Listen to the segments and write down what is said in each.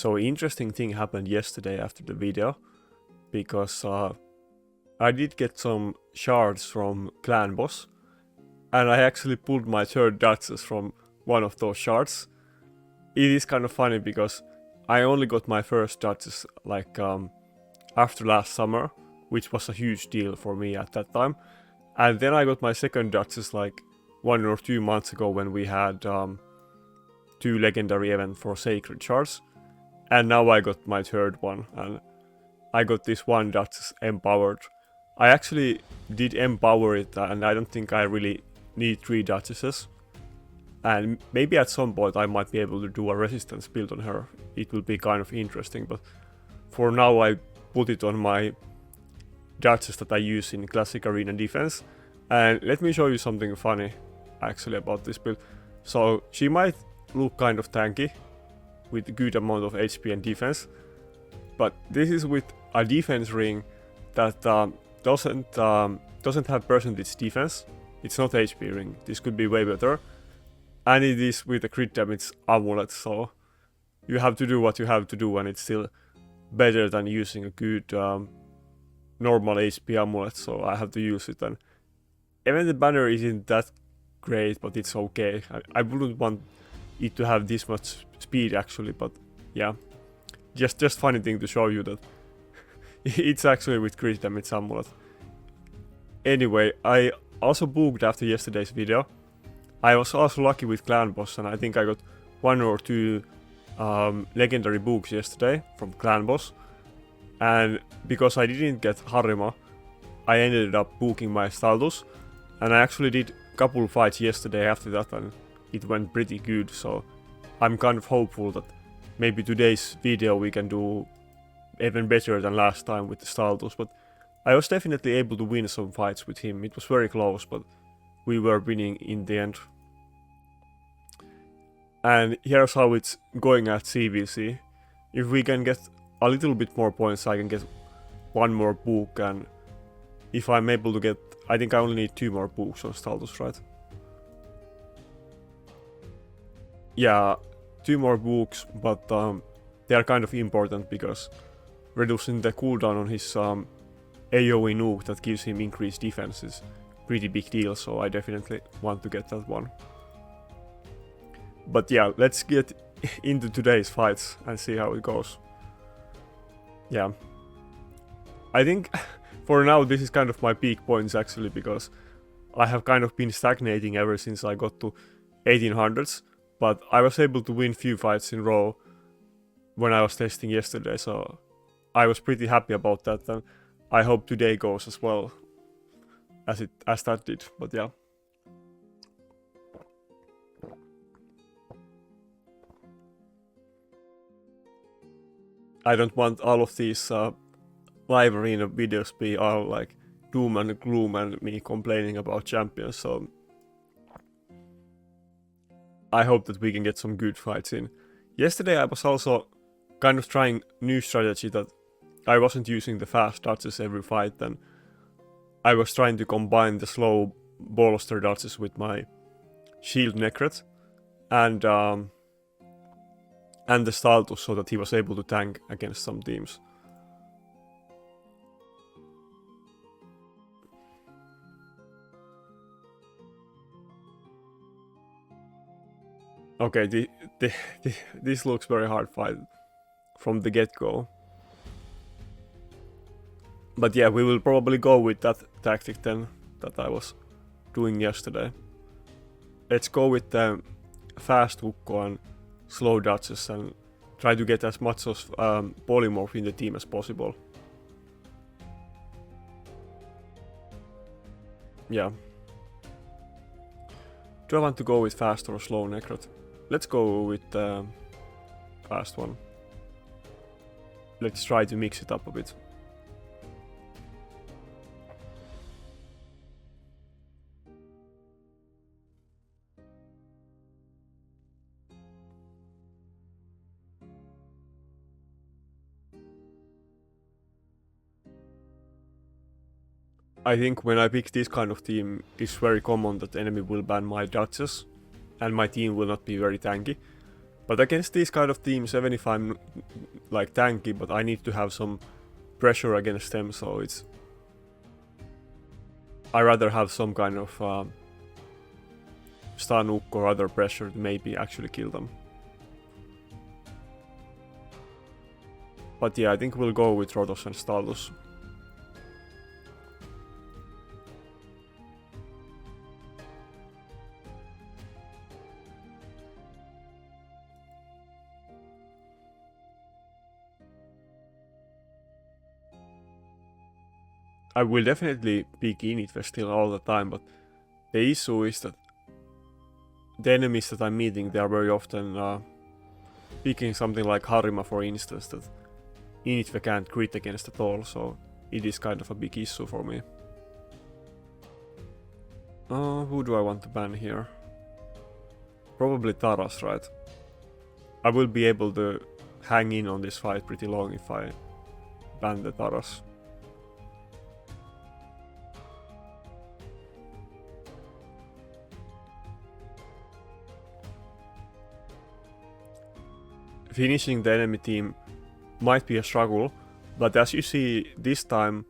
So interesting thing happened yesterday after the video, because I did get some shards from Clan Boss, and I actually pulled my third Duchess from one of those shards. It is kind of funny because I only got my first Duchess like after last summer, which was a huge deal for me at that time. And then I got my second Duchess like 1 or 2 months ago when we had 2 legendary events for sacred shards. And now I got my third one, and I got this one Duchess empowered. I actually did empower it, and I don't think I really need 3 Duchesses. And maybe at some point I might be able to do a resistance build on her. It will be kind of interesting, but for now I put it on my Duchess that I use in classic arena defense. And let me show you something funny actually about this build. So she might look kind of tanky with a good amount of HP and defense, but this is with a defense ring that doesn't have percentage defense. It's not HP ring. This could be way better. And it is with a crit damage amulet, so you have to do what you have to do, and it's still better than using a good normal HP amulet, so I have to use it. And even the banner isn't that great, but it's okay. I wouldn't want it to have this much speed actually, but yeah, just funny thing to show you that it's actually with crit damage amulet. Anyway, I also booked after yesterday's video. I was also lucky with Clan Boss, and I think I got 1 or 2 legendary books yesterday from Clan Boss. And because I didn't get Harima, I ended up booking my Staltus, and I actually did a couple fights yesterday after that, and it went pretty good, so I'm kind of hopeful that maybe today's video we can do even better than last time with the Staltus. But I was definitely able to win some fights with him. It was very close, but we were winning in the end. And here's how it's going at CVC. If we can get a little bit more points, I can get 1 more book, and if I'm able to get, I think I only need 2 more books on Staltus, right? Yeah, 2 more books, but they are kind of important because reducing the cooldown on his AoE nuke that gives him increased defense is pretty big deal, so I definitely want to get that one. But yeah, let's get into today's fights and see how it goes. Yeah, I think for now this is kind of my peak points actually, because I have kind of been stagnating ever since I got to 1800s, but I was able to win few fights in a row when I was testing yesterday, so I was pretty happy about that, and I hope today goes as well as that did. But yeah. I don't want all of these live arena videos be all like doom and gloom and me complaining about champions, so I hope that we can get some good fights in. Yesterday I was also kind of trying new strategy that I wasn't using the fast dodges every fight, and I was trying to combine the slow bolster dodges with my shield Necret and the Staltus, so that he was able to tank against some teams. Okay, this looks very hard fight from the get-go. But yeah, we will probably go with that tactic then that I was doing yesterday. Let's go with the fast Ukko and slow dodges and try to get as much of polymorph in the team as possible. Yeah. Do I want to go with fast or slow Necrot? Let's go with the fast one. Let's try to mix it up a bit. I think when I pick this kind of team, it's very common that enemy will ban my Duchess, and my team will not be very tanky. But against these kind of teams, even if I'm like tanky, but I need to have some pressure against them, so it's... I rather have some kind of stun hook or other pressure to maybe actually kill them. But yeah, I think we'll go with Rotos and Staltus. I will definitely pick Init still all the time, but the issue is that the enemies that I'm meeting, they are very often picking something like Harima, for instance, that Init can't crit against at all, so it is kind of a big issue for me. Who do I want to ban here? Probably Taras, right? I will be able to hang in on this fight pretty long if I ban the Taras. Finishing the enemy team might be a struggle, but as you see this time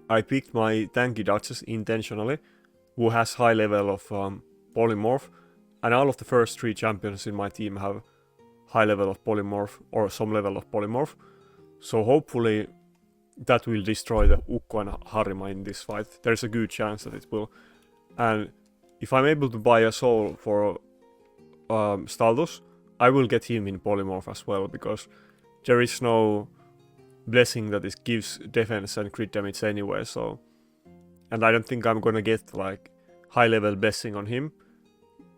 I picked my tanky Duchess intentionally, who has high level of polymorph, and all of the first 3 champions in my team have high level of polymorph or some level of polymorph, so hopefully that will destroy the Ukko and Harima in this fight. There's a good chance that it will, and if I'm able to buy a soul for Staltus, I will get him in polymorph as well, because there is no blessing that it gives defense and crit damage anyway, so... And I don't think I'm gonna get like high level blessing on him,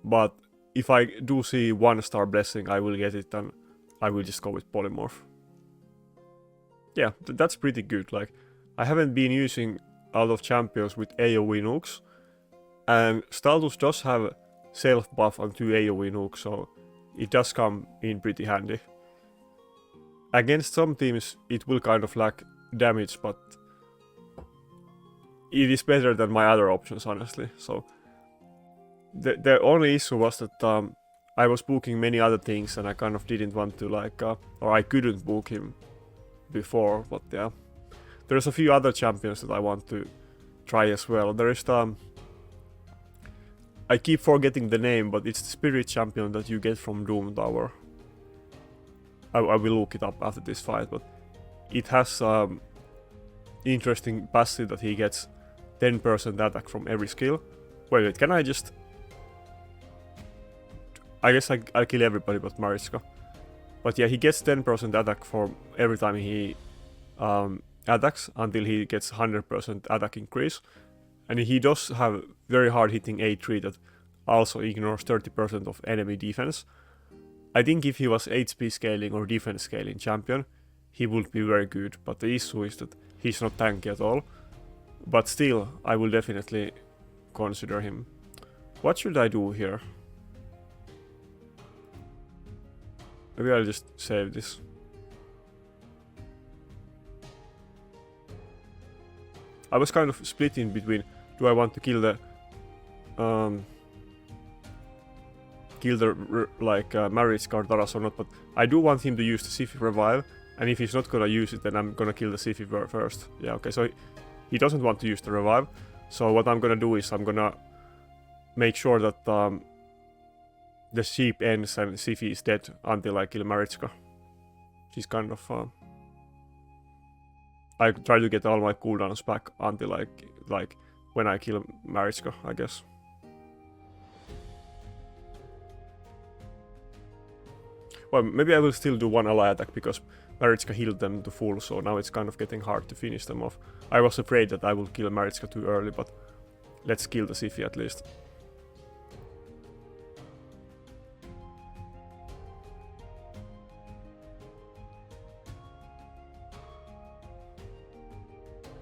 but if I do see 1-star blessing I will get it and I will just go with polymorph. Yeah, that's pretty good. Like, I haven't been using a lot of champions with AoE nukes, and Staltus does have self buff on 2 AoE nukes, so it does come in pretty handy. Against some teams it will kind of lack damage, but it is better than my other options, honestly. So the only issue was that I was booking many other things and I kind of didn't want to like, or I couldn't book him before, but yeah. There's a few other champions that I want to try as well. There is I keep forgetting the name, but it's the spirit champion that you get from Doom Tower. I will look it up after this fight, but it has interesting passive that he gets 10% attack from every skill. Wait, can I just... I guess I'll kill everybody but Mariska. But yeah, he gets 10% attack for every time he attacks until he gets 100% attack increase. And he does have very hard hitting A3 that also ignores 30% of enemy defense. I think if he was HP scaling or defense scaling champion, he would be very good, but the issue is that he's not tanky at all. But still, I will definitely consider him. What should I do here? Maybe I'll just save this. I was kind of split in between, do I want to kill the marriage card Taras or not, but I do want him to use the Siphi revive, and if he's not gonna use it, then I'm gonna kill the Siphi first. Yeah, okay, so he doesn't want to use the revive, so what I'm gonna do is I'm gonna make sure that the sheep ends and Siphi is dead until I kill Marichka. She's kind of... I try to get all my cooldowns back until like when I kill Marichka, I guess. Well, maybe I will still do one ally attack because Marichka healed them to full, so now it's kind of getting hard to finish them off. I was afraid that I will kill Marichka too early, but let's kill the Siphi at least.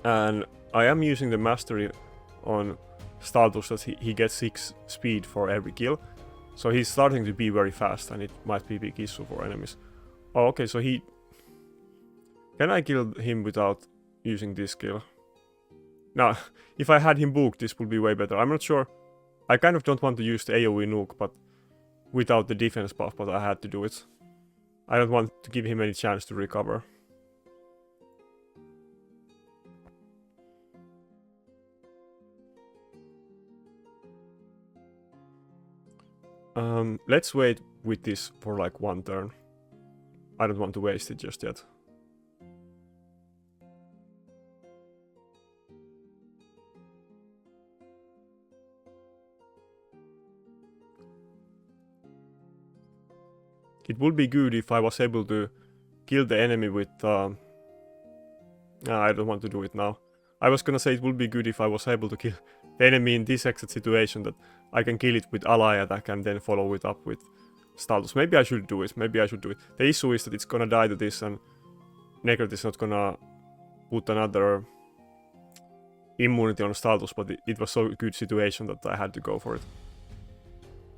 And I am using the mastery on Staltus that he gets 6 speed for every kill. So he's starting to be very fast and it might be a big issue for enemies. Oh, okay, so he... Can I kill him without using this skill? Now, if I had him booked, this would be way better. I'm not sure. I kind of don't want to use the AoE nuke, but without the defense buff, but I had to do it. I don't want to give him any chance to recover. Let's wait with this for like one turn. I don't want to waste it just yet. It would be good if I was able to kill the enemy with... I don't want to do it now. I was gonna say it would be good if I was able to kill the enemy in this exact situation, that I can kill it with ally attack and then follow it up with Staltus. Maybe I should do it, maybe I should do it. The issue is that it's gonna die to this and Nakarada is not gonna put another immunity on Staltus, but it was so good situation that I had to go for it.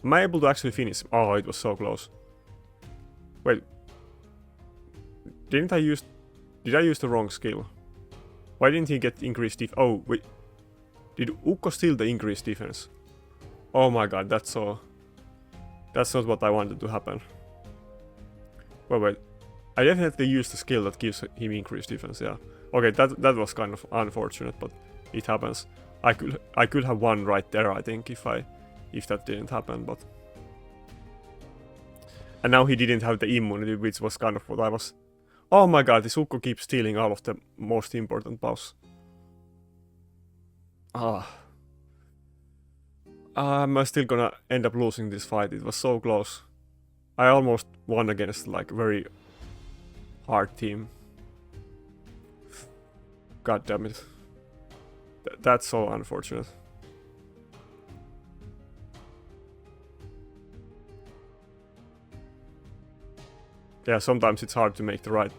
Am I able to actually finish? Oh, it was so close. Wait. Did I use the wrong skill? Why didn't he get increased defense? Oh, wait. Did Ukko steal the increased defense? Oh my god, that's not what I wanted to happen. Well, wait. I definitely used the skill that gives him increased defense, yeah. Okay, that was kind of unfortunate, but it happens. I could have won right there, I think, if that didn't happen, but... And now he didn't have the immunity, which was kind of what I was... Oh my god, this Ukko keeps stealing all of the most important buffs. I'm still gonna end up losing this fight, it was so close. I almost won against like very hard team. God damn it. That's so unfortunate. Yeah, sometimes it's hard to make the right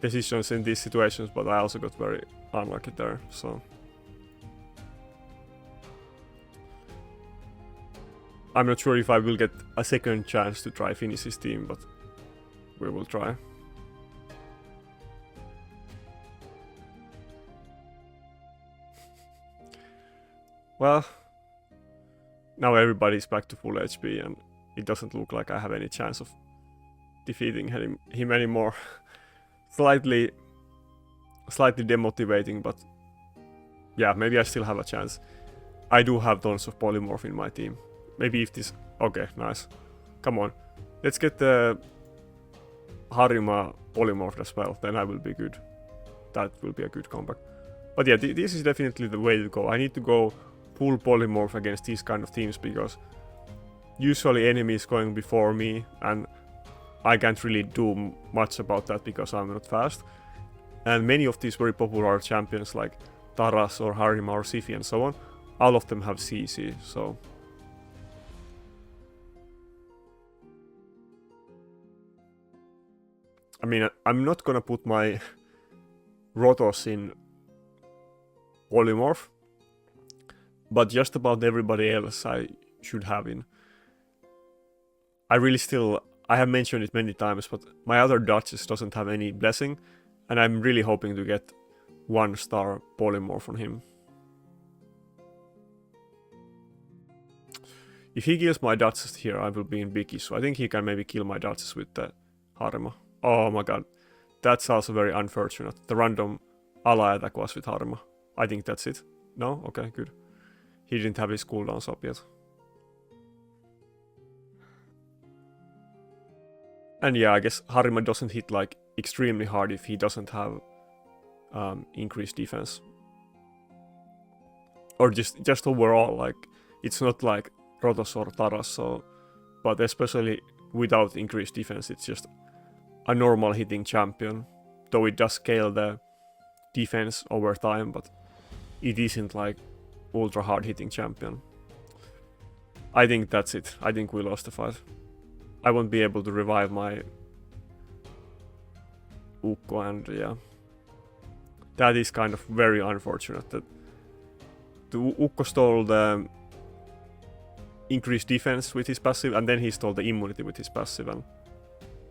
decisions in these situations, but I also got very unlucky there, so... I'm not sure if I will get a second chance to try finish his team, but we will try. Well, now everybody's back to full HP and it doesn't look like I have any chance of defeating him anymore. Slightly demotivating, but yeah, maybe I still have a chance. I do have tons of polymorph in my team. Maybe if this... Okay, nice. Come on. Let's get the Harima polymorphed as well, then I will be good. That will be a good comeback. But yeah, this is definitely the way to go. I need to go full polymorph against these kind of teams, because usually enemies going before me, and I can't really do much about that because I'm not fast. And many of these very popular champions like Taras or Harima or Sifi and so on, all of them have CC, so... I mean, I'm not gonna put my Rotos in polymorph, but just about everybody else I should have in. I have mentioned it many times, but my other Duchess doesn't have any blessing, and I'm really hoping to get 1-star polymorph on him. If he kills my Duchess here, I will be in big issue. I think he can maybe kill my Duchess with the Harima. Oh my god, that's also very unfortunate. The random ally attack was with Harima. I think that's it. No? Okay, good. He didn't have his cooldowns up yet. And yeah, I guess Harima doesn't hit like extremely hard if he doesn't have increased defense. Or just overall, like, it's not like Rotos or Taras, so... But especially without increased defense, it's just a normal hitting champion, though it does scale the defense over time, but it isn't like ultra hard hitting champion. I think that's it. I think we lost the fight. I won't be able to revive my Ukko, and yeah. That is kind of very unfortunate that the Ukko stole the increased defense with his passive, and then he stole the immunity with his passive, and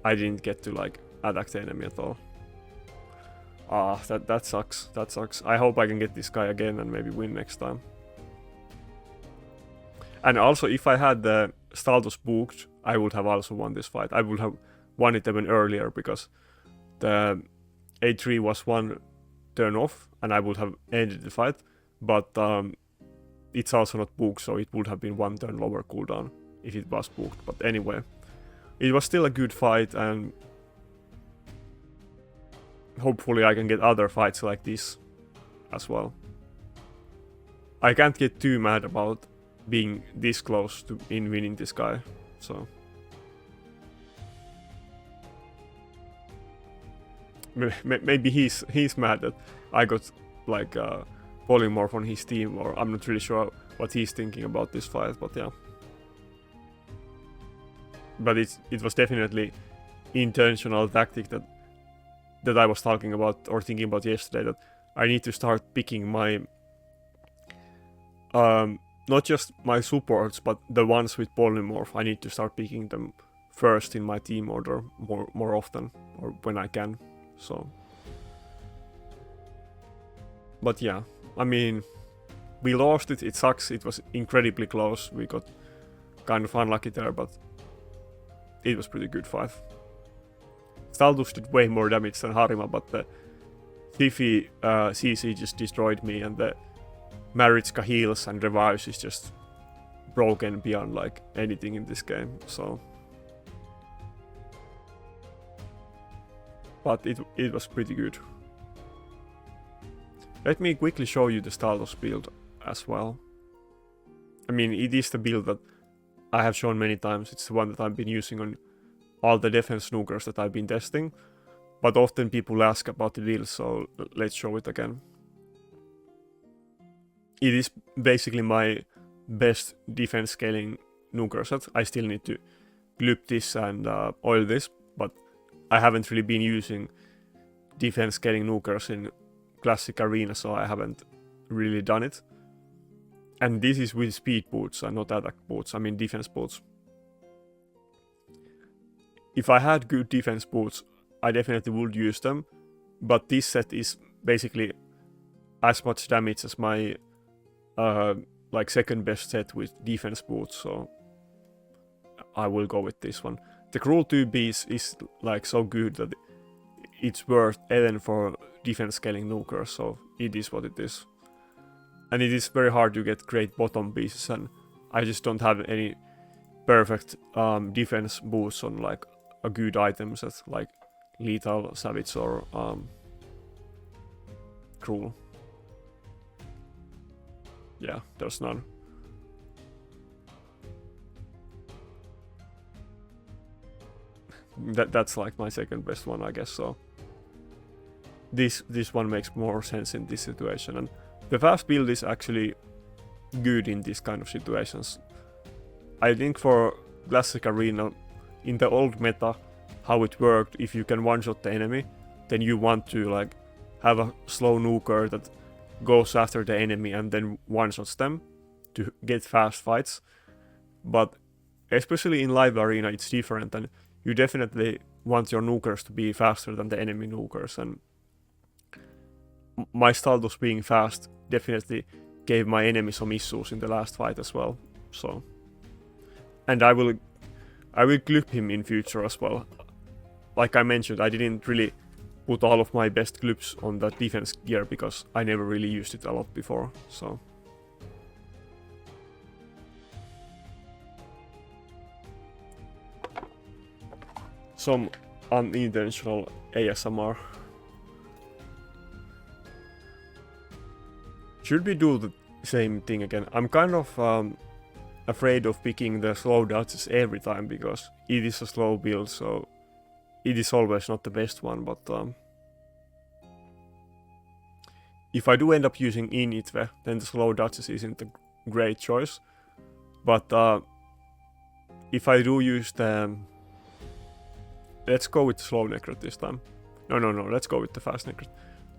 I didn't get to like attack the enemy at all. That sucks. That sucks. I hope I can get this guy again and maybe win next time. And also, if I had the Staltus booked, I would have also won this fight. I would have won it even earlier because the A3 was 1 turn off and I would have ended the fight, but it's also not booked, so it would have been 1 turn lower cooldown if it was booked. But anyway, it was still a good fight, and hopefully I can get other fights like this as well. I can't get too mad about being this close to in winning this guy, so maybe he's mad that I got like polymorph on his team, or I'm not really sure what he's thinking about this fight, but yeah. But it was definitely intentional tactic that I was talking about or thinking about yesterday, that I need to start picking my not just my supports, but the ones with polymorph. I need to start picking them first in my team order more often, or when I can. So, but yeah, I mean, we lost it. It sucks. It was incredibly close. We got kind of unlucky there, but it was pretty good fight. Staltus did way more damage than Harima, but the Fifi CC just destroyed me, and the Maritska heals and revives is just broken beyond like anything in this game. So, but it was pretty good. Let me quickly show you the Staltus build as well. I mean, it is the build that I have shown many times. It's the one that I've been using on all the defense nukers that I've been testing. But often people ask about the build, so let's show it again. It is basically my best defense scaling nuker set. I still need to glue this and oil this, but I haven't really been using defense scaling nukers in classic arena, so I haven't really done it. And this is with speed boots and not attack boots, I mean defense boots. If I had good defense boots, I definitely would use them, but this set is basically as much damage as my like second best set with defense boots, so I will go with this one. The Cruel 2B is like so good that it's worth even for defense scaling nukers, so it is what it is. And it is very hard to get great bottom pieces, and I just don't have any perfect defense boosts on like a good item set like Lethal, Savage or Cruel. Yeah, there's none. That's like my second best one, I guess, so this one makes more sense in this situation, and the fast build is actually good in this kind of situations. I think for Classic Arena, in the old meta, how it worked, if you can one-shot the enemy, then you want to like have a slow nuker that goes after the enemy and then one-shots them to get fast fights. But especially in live arena, it's different, and you definitely want your nukers to be faster than the enemy nukers, and my Staltus being fast definitely gave my enemy some issues in the last fight as well. So, and I will clip him in future as well. Like I mentioned, I didn't really put all of my best clips on the defense gear because I never really used it a lot before, so. Some unintentional ASMR. Should we do the same thing again? I'm kind of afraid of picking the slow dodges every time because it is a slow build, so it is always not the best one, but if I do end up using Initve, then the slow dodges isn't a great choice. But if I do use the... Let's go with the slow Necrot this time. No, let's go with the fast Necrot.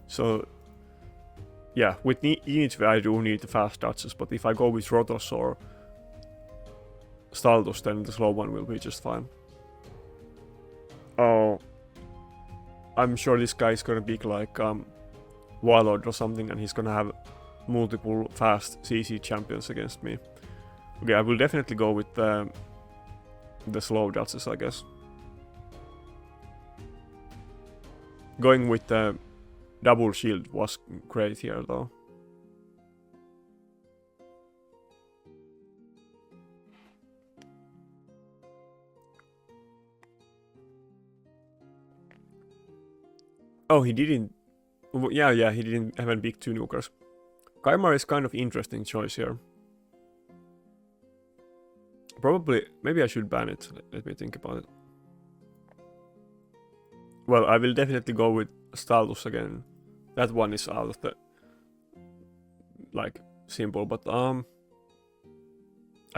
So, yeah, with Initve I do need the fast dodges, but if I go with Rotos or Staltus, then the slow one will be just fine. Oh, I'm sure this guy is gonna be like Warlord or something, and he's gonna have multiple fast CC champions against me. Okay, I will definitely go with the the slow dodges, I guess. Going with the double shield was great here though. Oh, he didn't. Yeah, he didn't have any big 2 nukers. Kaimar is kind of interesting choice here. Probably, maybe I should ban it. Let me think about it. Well, I will definitely go with Staltus again. That one is out of the like simple, but I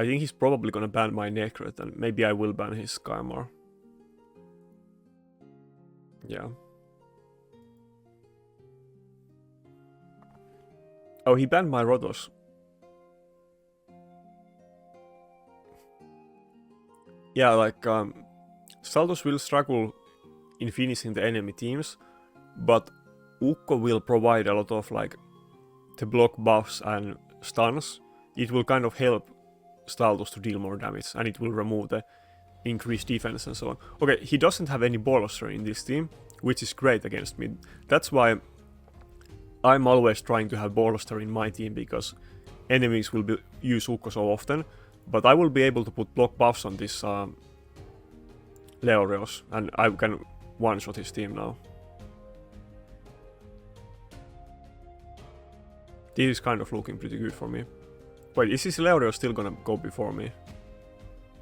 think he's probably gonna ban my Nakarada, and maybe I will ban his Kaimar. Yeah. Oh, he banned my Rotos. Yeah, like Staltus will struggle in finishing the enemy teams, but Ukko will provide a lot of like the block buffs and stuns. It will kind of help Staltus to deal more damage, and it will remove the increased defense and so on. Okay, he doesn't have any bolster in this team, which is great against me. That's why I'm always trying to have bolster in my team, because enemies will use Ukko so often, but I will be able to put block buffs on this Leoreos, and I can one-shot his team now. This is kind of looking pretty good for me. Wait, is this Leoreos still gonna go before me?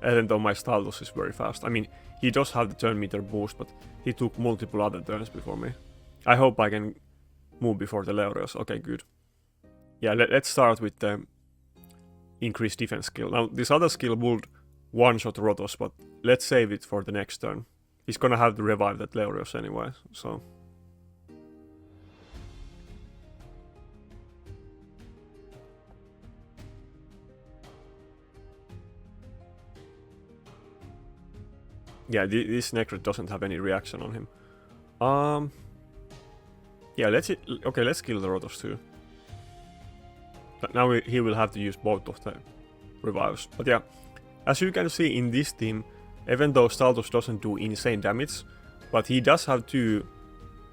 Even though my Staltus is very fast. I mean, he does have the turn meter boost, but he took multiple other turns before me. I hope I can move before the Leoreos. Okay, good. Yeah, let's start with the increased defense skill. Now, this other skill would one-shot Rotos, but let's save it for the next turn. He's gonna have to revive that Leoreos anyway, so... Yeah, this Necro doesn't have any reaction on him. Yeah, let's kill the Rotos too. But now he will have to use both of the revives. But yeah, as you can see in this team, even though Staltus doesn't do insane damage, but he does have 2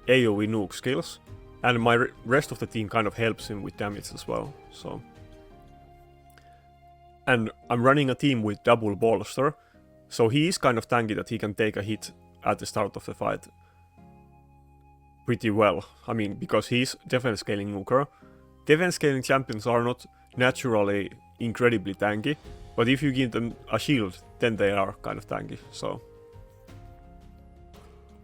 AoE nuke skills, and my rest of the team kind of helps him with damage as well, so... And I'm running a team with double bolster, so he is kind of tanky that he can take a hit at the start of the fight pretty well. I mean, because he's defense scaling nuker. Defense scaling champions are not naturally incredibly tanky, but if you give them a shield, then they are kind of tanky, so...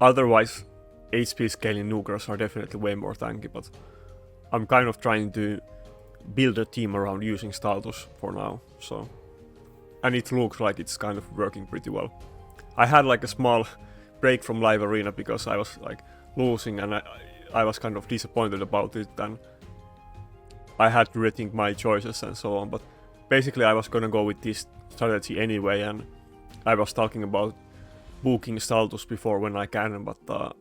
Otherwise, HP scaling nukers are definitely way more tanky, but I'm kind of trying to build a team around using Staltus for now, so... And it looks like it's kind of working pretty well. I had like a small break from live arena because I was like losing, and I was kind of disappointed about it, and I had to rethink my choices and so on, but basically I was gonna go with this strategy anyway, and I was talking about booking Staltus before when I can, but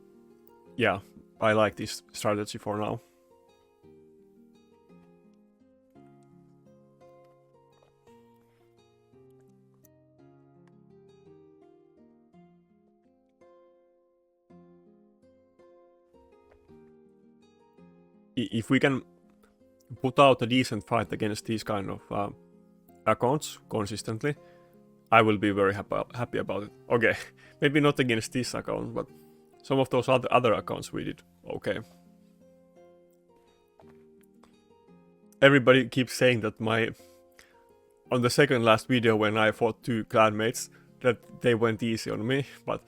yeah, I like this strategy for now. If we can put out a decent fight against these kind of accounts consistently, I will be very happy about it. Okay, maybe not against this account, but some of those other accounts we did okay. Everybody keeps saying that on the second last video when I fought 2 clanmates, that they went easy on me, but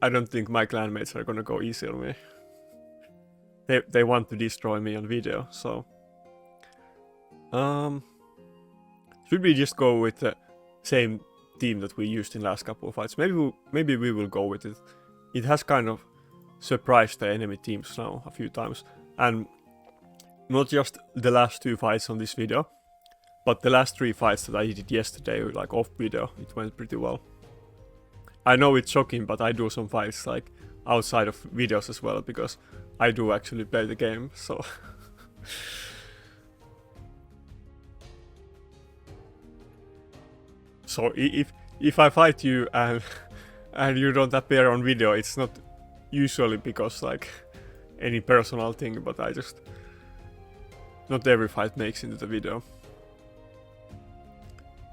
I don't think my clanmates are gonna go easy on me. They want to destroy me on video, so... Should we just go with the same team that we used in last couple of fights? Maybe we will go with it. It has kind of surprised the enemy teams now a few times. And not just the last 2 fights on this video, but the last 3 fights that I did yesterday, like off video, it went pretty well. I know it's shocking, but I do some fights like outside of videos as well, because I do actually play the game, so... So if if I fight you and and you don't appear on video, it's not usually because like any personal thing, but I just not every fight makes into the video.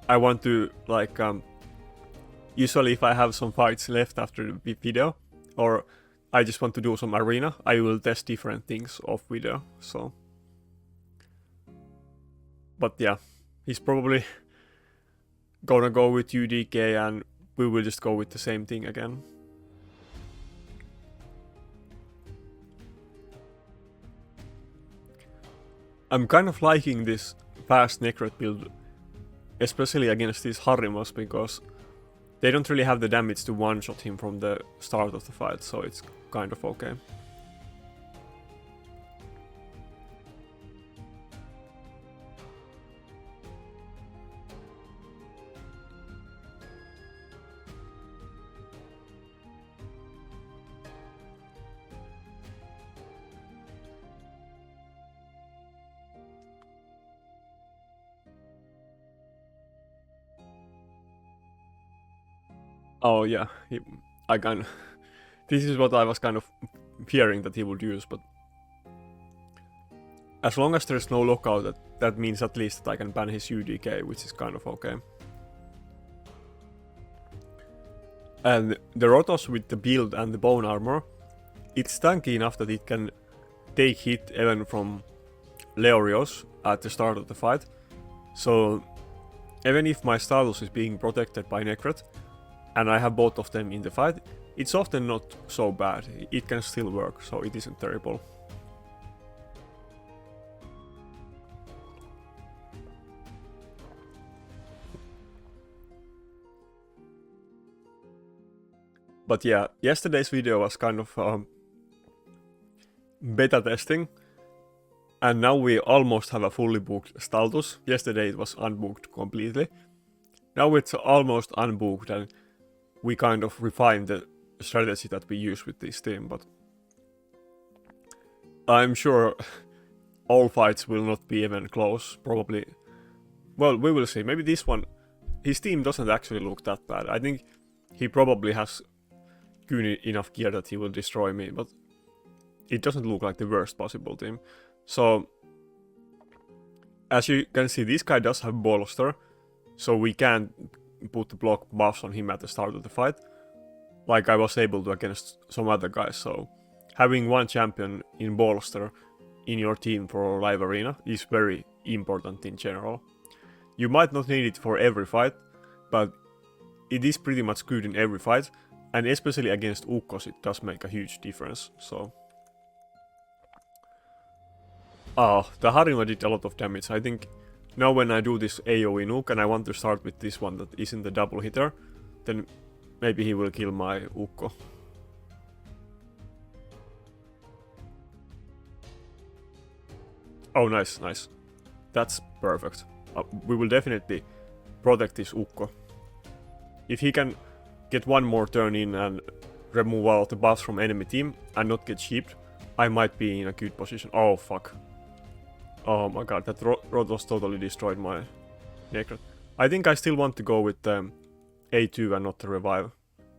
I want to like usually if I have some fights left after the video, or I just want to do some arena, I will test different things off video. So, but yeah, he's probably gonna go with UDK and we will just go with the same thing again. I'm kind of liking this fast Necrot build, especially against these Harimas, because they don't really have the damage to one-shot him from the start of the fight, so it's kind of okay. Oh yeah, I kind of... This is what I was kind of fearing that he would use, but... As long as there's no lockout, that means at least that I can ban his UDK, which is kind of okay. And the Rotos with the build and the bone armor, it's tanky enough that it can take hit even from Leorios at the start of the fight. So even if my Staltus is being protected by Necrot, and I have both of them in the fight, it's often not so bad. It can still work, so it isn't terrible. But yeah, yesterday's video was kind of beta testing, and now we almost have a fully booked Staltus. Yesterday it was unbooked completely. Now it's almost unbooked, and we kind of refined the strategy that we use with this team, but I'm sure all fights will not be even close, probably. Well, we will see. Maybe this one, his team doesn't actually look that bad. I think he probably has good enough gear that he will destroy me, but it doesn't look like the worst possible team. So, as you can see, this guy does have bolster, so we can't put the block buffs on him at the start of the fight, like I was able to against some other guys. So having one champion in bolster in your team for a live arena is very important in general. You might not need it for every fight, but it is pretty much good in every fight, and especially against Ukkos it does make a huge difference. So the Harima did a lot of damage. I think now when I do this AoE nuke and I want to start with this one that isn't the double hitter, then maybe he will kill my Ukko. Oh nice, nice. That's perfect. We will definitely protect this Ukko. If he can get one more turn in and remove all the buffs from enemy team and not get sheeped, I might be in a good position. Oh fuck. Oh my god, that Rotos totally destroyed my Necrot. I think I still want to go with A2 and not the revive.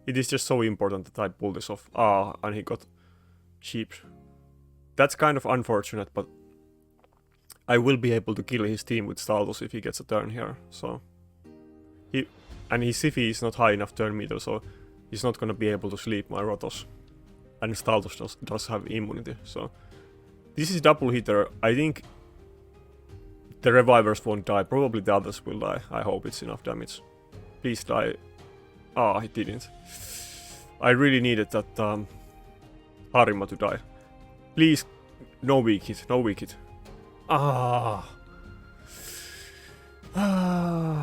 It is just so important that I pull this off. And he got sheeped. That's kind of unfortunate, but I will be able to kill his team with Staltus if he gets a turn here. So and his Sifi is not high enough turn meter, so he's not gonna be able to sleep my Rotos. And Staltus does have immunity, so this is double hitter. I think the revivers won't die, probably the others will die. I hope it's enough damage. Please die. He didn't. I really needed that Harima to die. Please, no weak hit, no weak hit.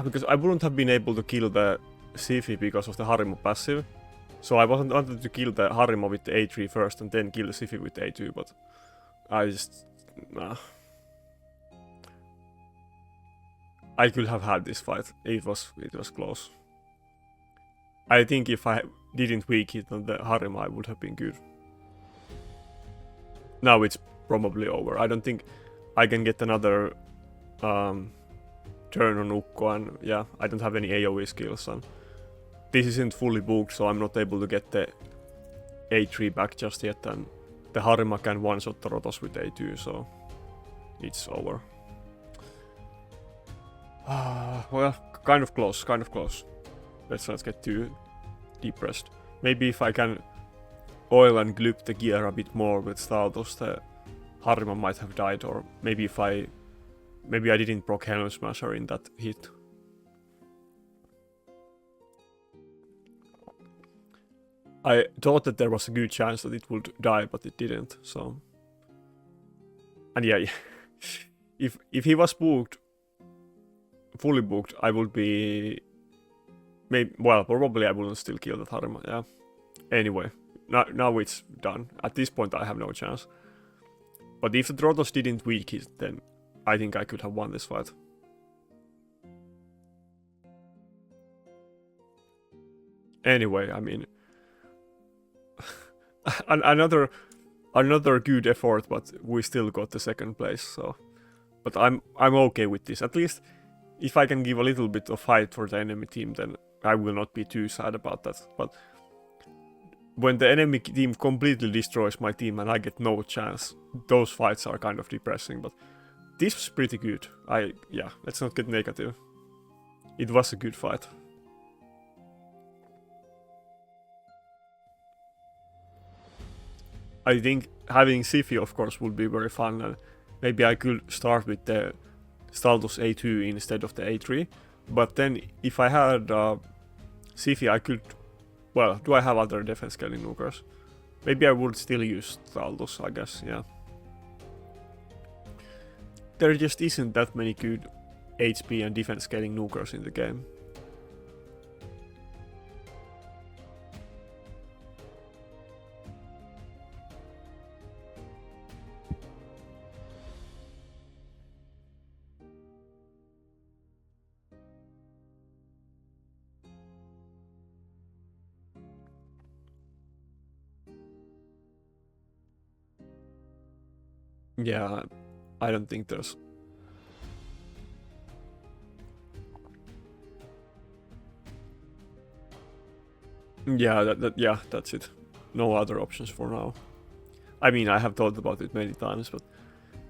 Because I wouldn't have been able to kill the Sifi because of the Harima passive. So I wanted to kill the Harima with the A3 first and then kill the Sifi with the A2, but I just... I could have had this fight. It was close. I think if I didn't weak hit on the Harima, I would have been good. Now it's probably over. I don't think I can get another turn on Ukko, and yeah, I don't have any AoE skills, and this isn't fully booked, so I'm not able to get the A3 back just yet, and the Harima can one-shot the Rotos with A2, so it's over. Well, kind of close, kind of close. Let's not get too depressed. Maybe if I can oil and glue the gear a bit more with Staltus, the Harima might have died, or maybe if maybe I didn't proc Helm Smasher in that hit. I thought that there was a good chance that it would die, but it didn't, so... And yeah, if he was booked, fully booked, I would be... Maybe, well, probably I wouldn't still kill that Harima, yeah. Anyway, now it's done. At this point I have no chance. But if the Rotos didn't weak it, then I think I could have won this fight. Anyway, I mean... another good effort, but we still got the second place, so... But I'm okay with this. At least, if I can give a little bit of fight for the enemy team, then I will not be too sad about that. But when the enemy team completely destroys my team and I get no chance, those fights are kind of depressing, but this was pretty good. Yeah, let's not get negative. It was a good fight. I think having Siphi, of course, would be very fun, and maybe I could start with the Staltus A2 instead of the A3. But then, if I had Siphi, I could... Well, do I have other defense scaling nukers? Maybe I would still use Staltus, I guess, yeah. There just isn't that many good HP and defense scaling nukers in the game. Yeah, I don't think there's... Yeah, yeah, that's it. No other options for now. I mean, I have thought about it many times, but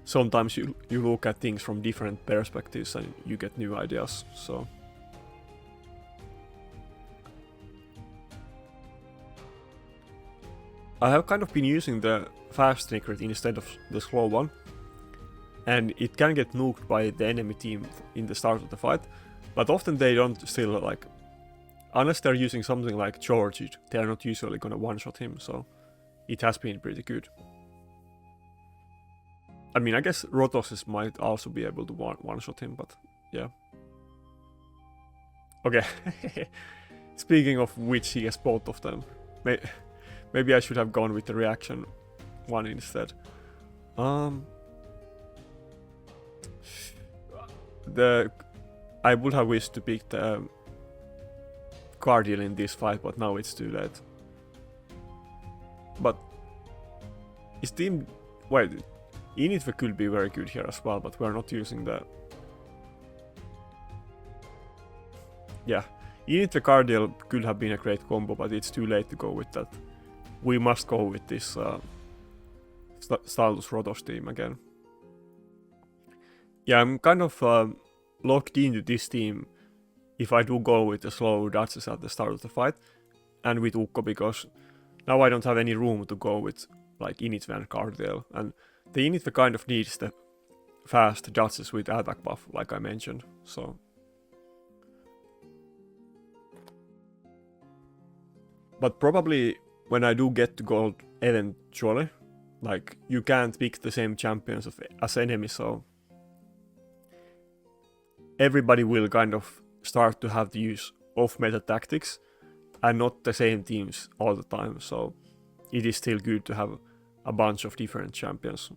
sometimes you look at things from different perspectives and you get new ideas, so... I have kind of been using the fast Nacred instead of the slow one, and it can get nuked by the enemy team in the start of the fight, but often they don't still, like, unless they're using something like George, they're not usually gonna one-shot him, so it has been pretty good. I mean, I guess Rotos might also be able to one-shot him, but yeah. Okay, speaking of which, he has both of them. Maybe I should have gone with the reaction one instead. I would have wished to pick the Guardian in this fight, but now it's too late. But his team... Wait, Initve could be very good here as well, but we're not using the... Yeah, Initve Guardian could have been a great combo, but it's too late to go with that. We must go with this Staltus Rotos team again. Yeah, I'm kind of locked into this team if I do go with the slow dodges at the start of the fight, and with Ukko, because now I don't have any room to go with like Initve and Guardian, and the Initve kind of needs the fast dodges with attack buff, like I mentioned, so... But probably when I do get to gold eventually, like, you can't pick the same champions as enemies, so... Everybody will kind of start to have the use of meta tactics, and not the same teams all the time, so... It is still good to have a bunch of different champions.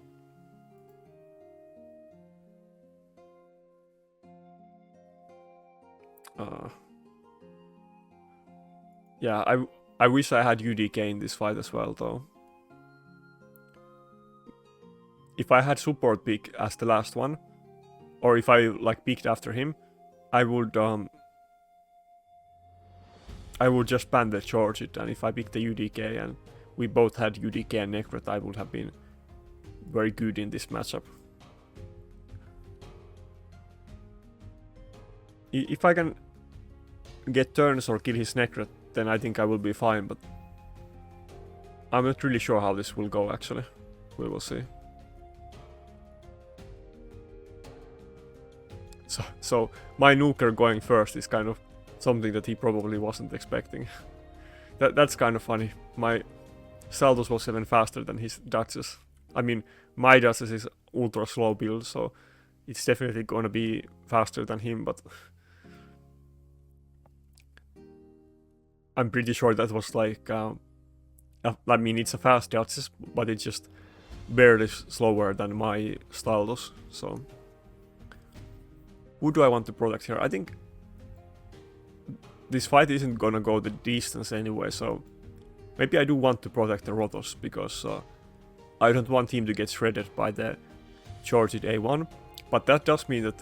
Yeah, I wish I had UDK in this fight as well, though. If I had support pick as the last one, or if I like picked after him, I would I would just ban the charge it, and if I picked the UDK and we both had UDK and Necret, I would have been very good in this matchup. If I can get turns or kill his Necret, then I think I will be fine, but I'm not really sure how this will go actually. We will see. So my nuker going first is kind of something that he probably wasn't expecting. That's kind of funny. My Staltus was even faster than his Duchess. I mean, my Duchess is ultra slow build, so it's definitely gonna be faster than him, but I'm pretty sure that was like, I mean, it's a fast Duchess, but it's just barely slower than my Staltus, so... Who do I want to protect here? I think this fight isn't gonna go the distance anyway, so maybe I do want to protect the Rotos, because I don't want him to get shredded by the charged A1, but that does mean that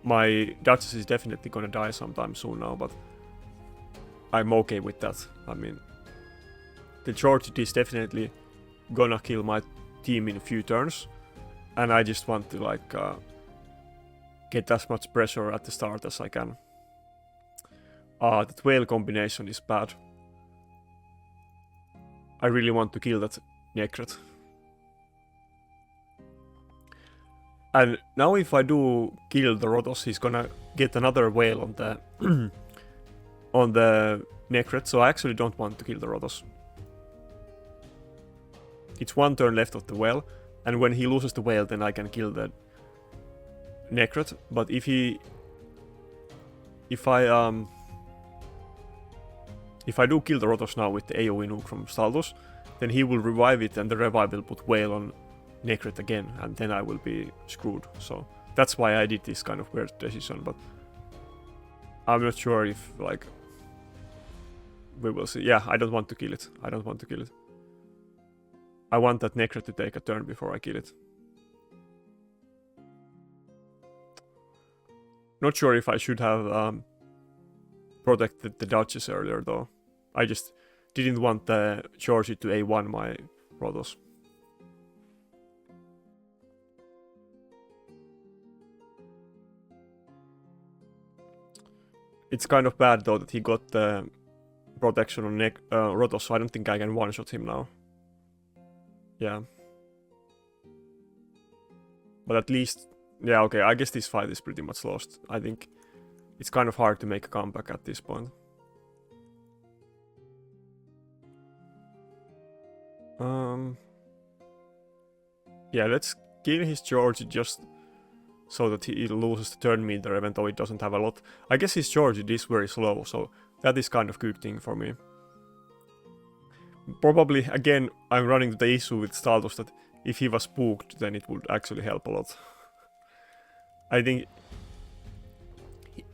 my Duchess is definitely gonna die sometime soon now, but I'm okay with that. I mean, the charged is definitely gonna kill my team in a few turns, and I just want to like get as much pressure at the start as I can. That whale combination is bad. I really want to kill that Necret. And now if I do kill the Rotos, he's gonna get another whale on the on the Necret, so I actually don't want to kill the Rotos. It's one turn left of the whale, and when he loses the whale, then I can kill the Necret. But if I do kill the Rotos now with the AoE nuke from Staltus, then he will revive it, and the revive will put whale on Necret again, and then I will be screwed. So that's why I did this kind of weird decision, but I'm not sure if, like, we will see. Yeah, I don't want to kill it. I don't want to kill it. I want that Necret to take a turn before I kill it. Not sure if I should have protected the Duchess earlier though. I just didn't want the charge it to A1 my Rotos. It's kind of bad though that he got the protection on Rotos, so I don't think I can one-shot him now. Yeah. But at least... Yeah, okay, I guess this fight is pretty much lost. I think it's kind of hard to make a comeback at this point. Yeah, let's give his charge just so that he loses the turn meter, even though it doesn't have a lot. I guess his charge is very slow, so that is kind of good thing for me. Probably, again, I'm running the issue with Staltus that if he was spooked, then it would actually help a lot. I think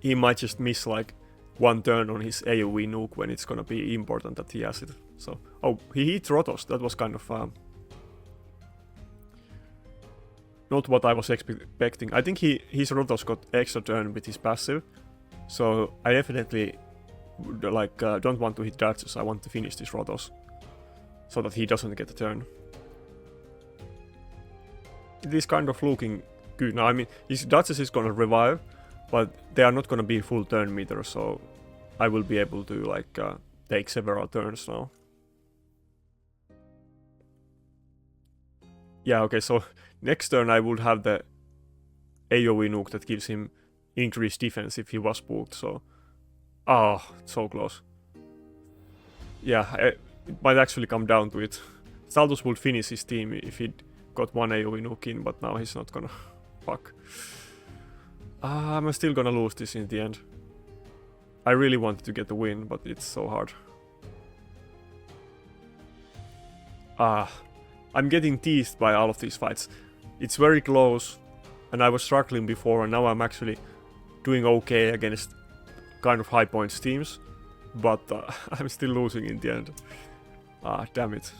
he might just miss like one turn on his AoE nuke when it's gonna be important that he has it. So, oh, he hit Rotos. That was kind of not what I was expecting. I think his Rotos got extra turn with his passive, so I definitely like don't want to hit Duchess. I want to finish this Rotos so that he doesn't get a turn. It is kind of looking good now. I mean, his Duchess is gonna revive, but they are not gonna be full turn meter, so I will be able to like take several turns now. Yeah, okay, so next turn I would have the AoE nuke that gives him increased defense if he was spooked, so... Ah, so close. Yeah, it might actually come down to it. Staltus would finish his team if he'd got one AoE nuke in, but now he's not gonna. Fuck. I'm still gonna lose this in the end. I really wanted to get the win, but it's so hard. I'm getting teased by all of these fights. It's very close, and I was struggling before, and now I'm actually doing okay against kind of high points teams, but I'm still losing in the end. Damn it.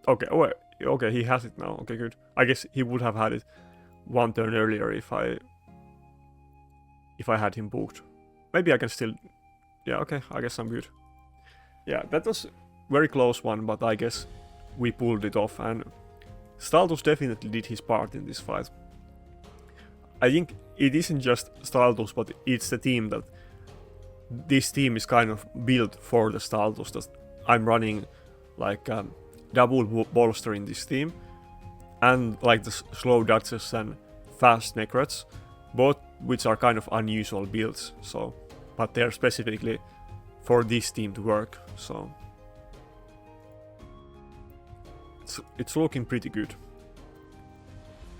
Okay, oh, okay, he has it now. Okay, good. I guess he would have had it one turn earlier if I if I had him booked. Maybe I can still... Yeah, okay, I guess I'm good. Yeah, that was very close one, but I guess we pulled it off, and Staltus definitely did his part in this fight. I think it isn't just Staltus, but it's the team that... This team is kind of built for the Staltus, that I'm running like double bolster in this team, and like the slow dodges and fast necrets, both which are kind of unusual builds, so... But they're specifically for this team to work, so... It's looking pretty good.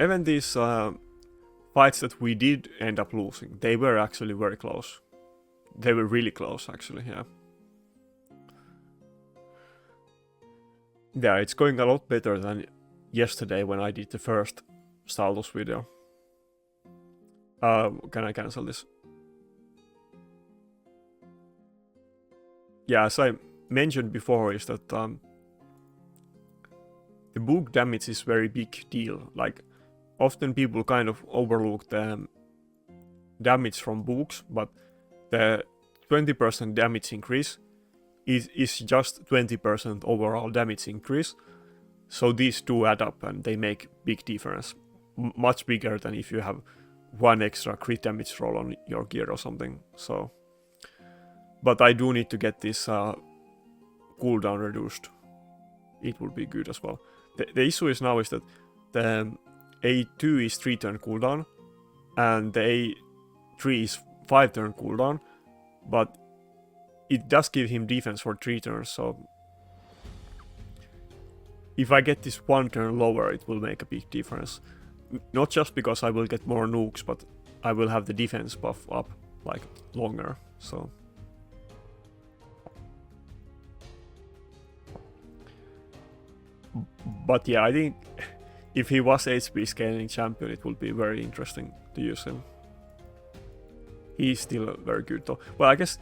Even these fights that we did end up losing, they were actually very close. They were really close, actually, yeah. Yeah, it's going a lot better than yesterday when I did the first Staltus video. Can I cancel this? Yeah, as I mentioned before, is that the book damage is very big deal. Like, often people kind of overlook the damage from books, but the 20% damage increase is just 20% overall damage increase. So these two add up and they make big difference. Much bigger than if you have one extra crit damage roll on your gear or something. So, but I do need to get this cooldown reduced. It would be good as well. The issue is now is that the A2 is 3 turn cooldown and the A3 is 5 turn cooldown, but it does give him defense for 3 turns, so if I get this 1 turn lower, it will make a big difference. Not just because I will get more nukes, but I will have the defense buff up like longer, so... But yeah, I think if he was HP scaling champion, it would be very interesting to use him. He's still very good though. Well, I guess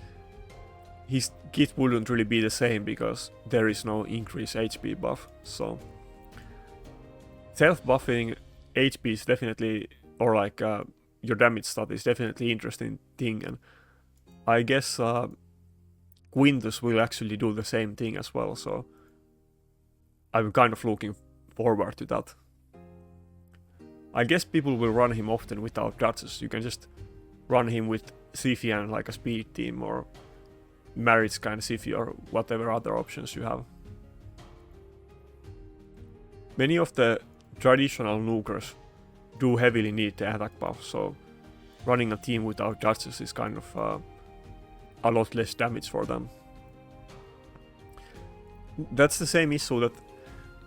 his kit wouldn't really be the same because there is no increased HP buff, so... Self-buffing HP is definitely, or like your damage stat is definitely interesting thing, and I guess Quintus will actually do the same thing as well, so I'm kind of looking forward to that. I guess people will run him often without dodges. You can just run him with Siphi and like a speed team or marriage kind of Siphi or whatever other options you have. Many of the traditional nukers do heavily need the attack buff, so running a team without dodges is kind of a lot less damage for them. That's the same issue that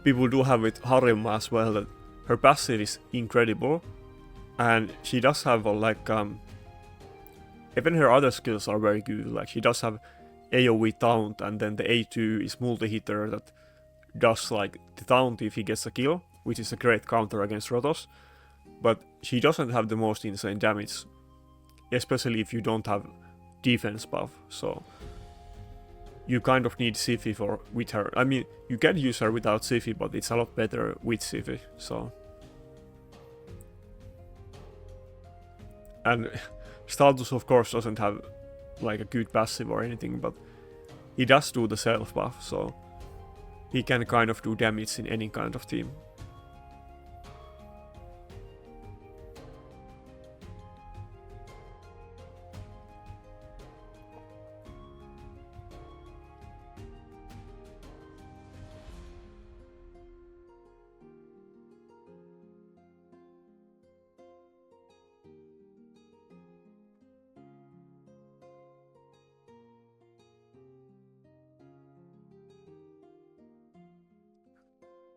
people do have with Harima as well, that her passive is incredible, and she does have like even her other skills are very good. Like she does have AoE taunt, and then the A2 is multi-hitter that does like the taunt if he gets a kill, which is a great counter against Rotos, but she doesn't have the most insane damage, especially if you don't have defense buff, so you kind of need Siphi with her. I mean, you can use her without Siphi, but it's a lot better with Siphi, so... And Staltus of course doesn't have like a good passive or anything, but he does do the self buff, so he can kind of do damage in any kind of team.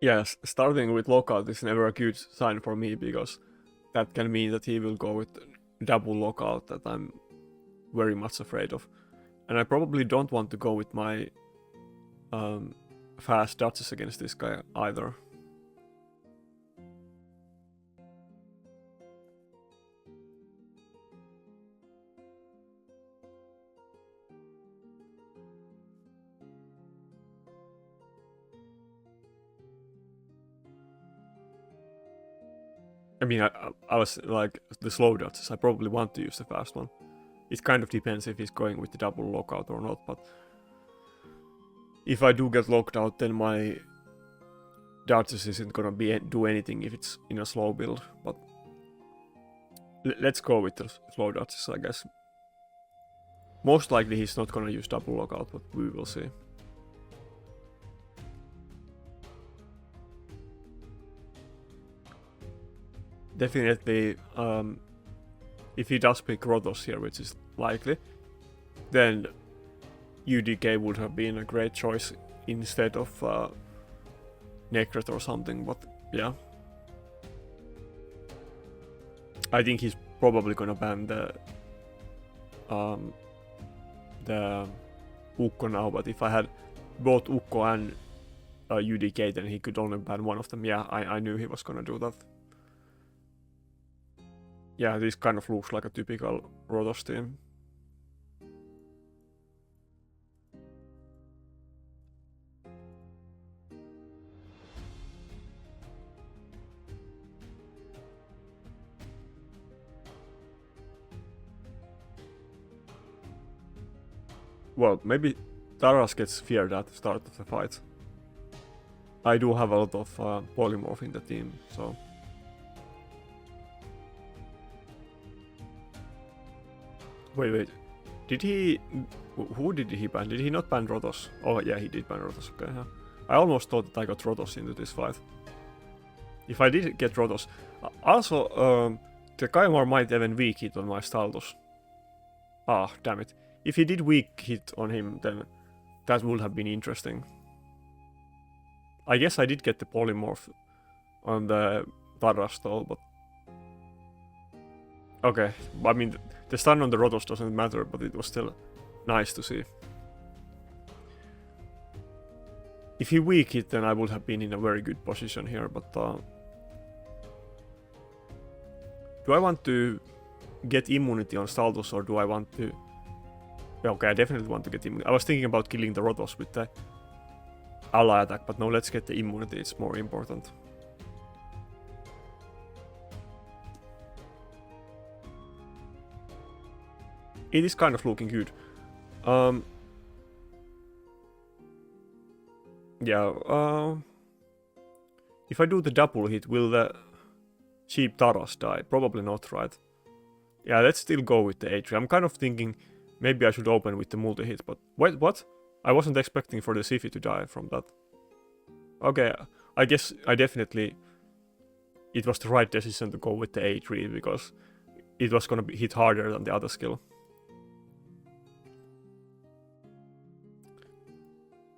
Yes, starting with lockout is never a good sign for me, because that can mean that he will go with double lockout that I'm very much afraid of. And I probably don't want to go with my fast dodges against this guy either. I mean, I was like, the slow dodges, I probably want to use the fast one. It kind of depends if he's going with the double lockout or not, but if I do get locked out, then my Duchess isn't gonna do anything if it's in a slow build, but let's go with the slow Duchess, I guess. Most likely he's not gonna use double lockout, but we will see. Definitely, if he does pick Rotos here, which is likely, then UDK would have been a great choice instead of Nakarada or something, but yeah. I think he's probably gonna ban the Ukko now, but if I had both Ukko and UDK, then he could only ban one of them. Yeah, I knew he was gonna do that. Yeah, this kind of looks like a typical Rotos team. Well, maybe Taras gets feared at the start of the fight. I do have a lot of polymorph in the team, so... Wait. Did he... Who did he ban? Did he not ban Rotos? Oh yeah, he did ban Rotos, okay. Yeah. I almost thought that I got Rotos into this fight. If I did get Rotos... Also, the Kaimar might even weak hit on my Staltus. Ah, damn it. If he did weak hit on him, then that would have been interesting. I guess I did get the polymorph on the Taras though, but... Okay, I mean, the stun on the Rotos doesn't matter, but it was still nice to see. If he weak hit, then I would have been in a very good position here, but... do I want to get immunity on Staltus, or do I want to... Okay, I definitely want to get immunity. I was thinking about killing the Rotos with the ally attack, but no, let's get the immunity, it's more important. It is kind of looking good. Yeah, if I do the double hit, will the cheap Taras die? Probably not, right? Yeah, let's still go with the A3. I'm kind of thinking maybe I should open with the multi-hit, but wait, what? I wasn't expecting for the Siphi to die from that. Okay, I guess I definitely... It was the right decision to go with the A3 because it was gonna be hit harder than the other skill.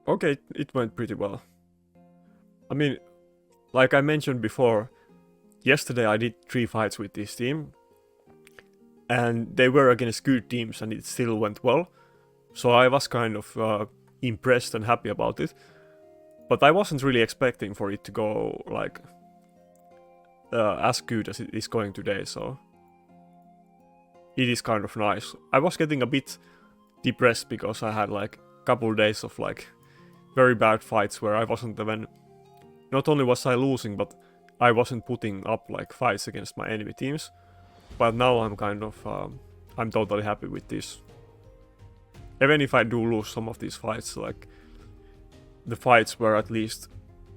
Okay, it went pretty well. I mean, like I mentioned before, yesterday I did 3 fights with this team. And they were against good teams and it still went well. So I was kind of impressed and happy about it. But I wasn't really expecting for it to go like as good as it is going today, so... It is kind of nice. I was getting a bit depressed because I had like a couple days of like very bad fights where I wasn't even... Not only was I losing, but I wasn't putting up like fights against my enemy teams. But now I'm kind of... I'm totally happy with this. Even if I do lose some of these fights, like... The fights were at least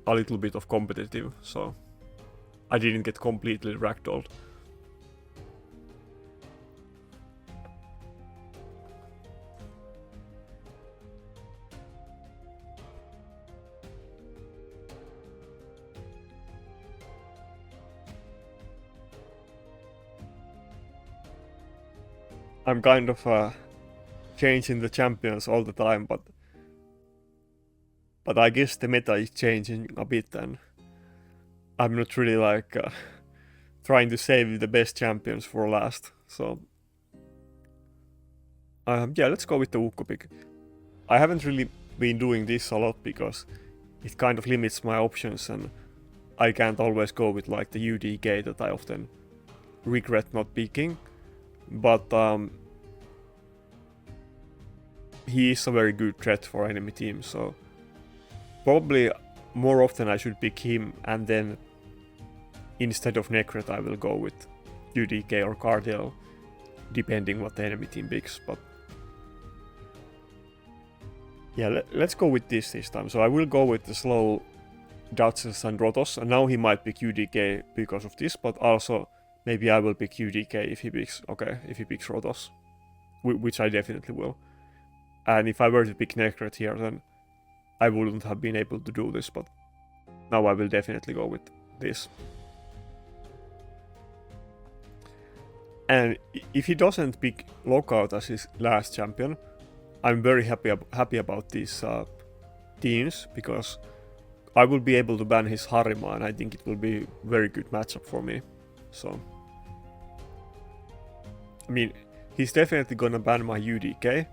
a little bit of competitive, so... I didn't get completely ragdolled. I'm kind of changing the champions all the time, but I guess the meta is changing a bit, and I'm not really like trying to save the best champions for last. So yeah, let's go with the Ukko pick. I haven't really been doing this a lot because it kind of limits my options, and I can't always go with like the UDK that I often regret not picking. But he is a very good threat for enemy teams, so probably more often I should pick him, and then instead of Nakarada I will go with UDK or Cardell. depending what the enemy team picks, but yeah, let's go with this time. So I will go with the slow Duchess and Rotos, and now he might pick UDK because of this, but also maybe I will pick UDK if he picks Rotos, which I definitely will. And if I were to pick Nakarada here, then I wouldn't have been able to do this, but now I will definitely go with this. And if he doesn't pick Lockout as his last champion, I'm very happy about these teams, because I will be able to ban his Harima, and I think it will be a very good matchup for me. So, I mean, he's definitely gonna ban my UDK,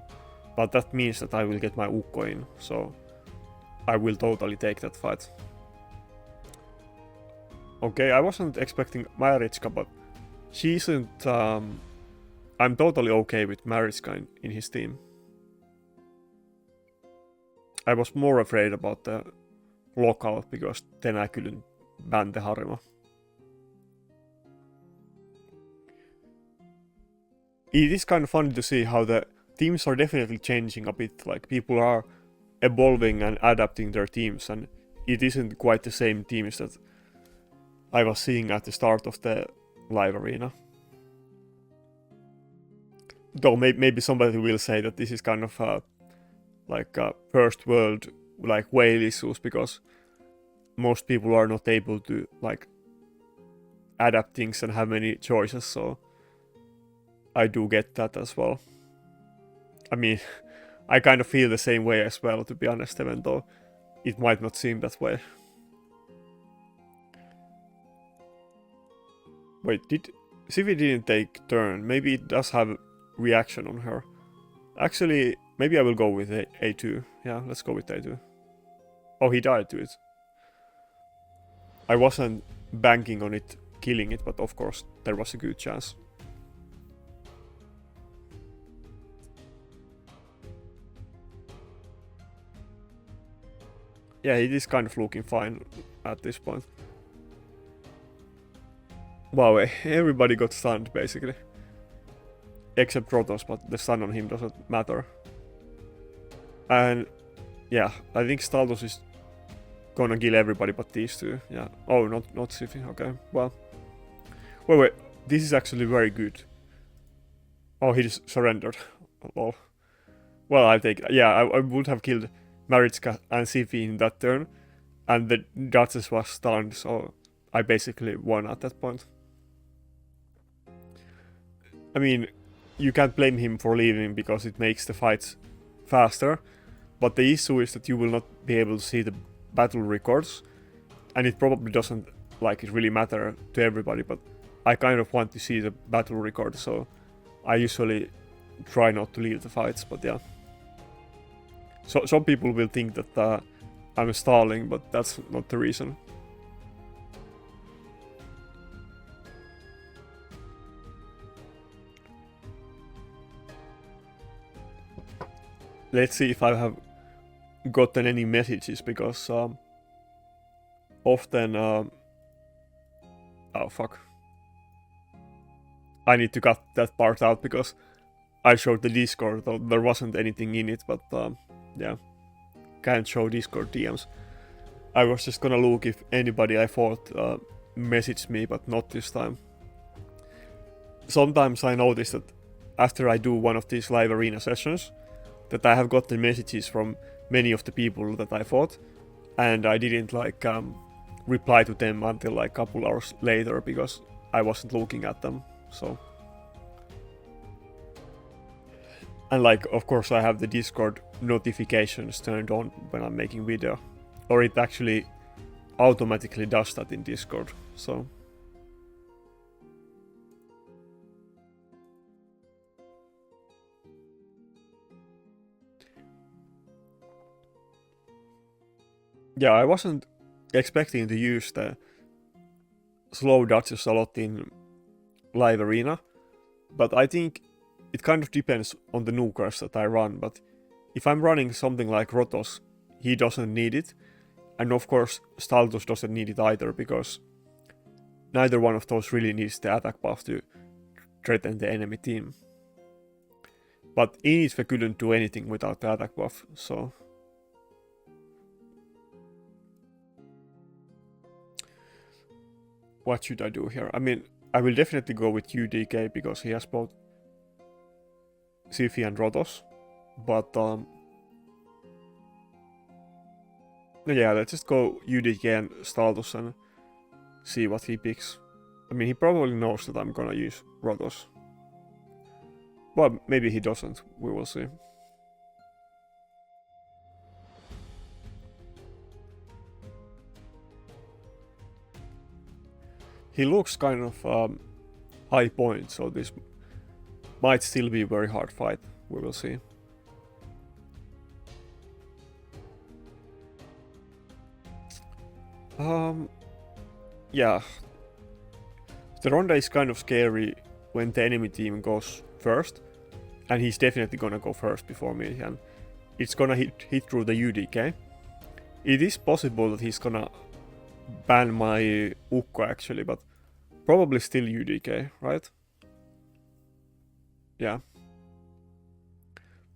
but that means that I will get my Ukko in, so I will totally take that fight. Okay, I wasn't expecting Marichka, but she isn't... I'm totally okay with Marichka in his team. I was more afraid about the lockout, because then I couldn't ban the Harima. It is kind of funny to see how the teams are definitely changing a bit, like people are evolving and adapting their teams, and it isn't quite the same teams that I was seeing at the start of the live arena. Though maybe somebody will say that this is kind of like a first world like whale issues, because most people are not able to like adapt things and have many choices, so I do get that as well. I mean, I kind of feel the same way as well, to be honest, even though it might not seem that way. Wait, Sivy didn't take turn. Maybe it does have reaction on her. Actually, maybe I will go with A2. Yeah, let's go with A2. Oh, he died to it. I wasn't banking on it killing it, but of course there was a good chance. Yeah, it is kind of looking fine at this point. Wow, everybody got stunned basically. Except Rotos, but the stun on him doesn't matter. And yeah, I think Staltus is gonna kill everybody but these two. Yeah. Oh, not Sify. Okay, well. Wait, this is actually very good. Oh, he just surrendered. Lol. Well, I'll take it. Yeah, I would have killed Marichka and Sify in that turn, and the Duchess was stunned, so I basically won at that point. I mean, you can't blame him for leaving because it makes the fights faster, but the issue is that you will not be able to see the battle records, and it probably doesn't like it really matter to everybody, but I kind of want to see the battle record, so I usually try not to leave the fights, but yeah. So some people will think that I'm stalling, but that's not the reason. Let's see if I have gotten any messages, because often... oh fuck. I need to cut that part out because I showed the Discord, though there wasn't anything in it, but yeah. Can't show Discord DMs. I was just gonna look if anybody I fought messaged me, but not this time. Sometimes I notice that after I do one of these live arena sessions, that I have gotten messages from many of the people that I fought, and I didn't like reply to them until like a couple hours later because I wasn't looking at them. So, and like of course I have the Discord notifications turned on when I'm making video, or it actually automatically does that in Discord. So. Yeah, I wasn't expecting to use the slow Duchess a lot in live arena, but I think it kind of depends on the nukers that I run, but if I'm running something like Rotos, he doesn't need it, and of course Staltus doesn't need it either, because neither one of those really needs the attack buff to threaten the enemy team. But Initve couldn't do anything without the attack buff, so... What should I do here? I mean, I will definitely go with UDK because he has both Siphi and Rotos. But, yeah, let's just go UDK and Staltus and see what he picks. I mean, he probably knows that I'm gonna use Rotos. Well, maybe he doesn't. We will see. He looks kind of high point, so this might still be a very hard fight. We will see. Yeah. The Ronda is kind of scary when the enemy team goes first, and he's definitely gonna go first before me, and it's gonna hit through the UDK. It is possible that he's gonna ban my Ukko actually, but probably still UDK, right? Yeah.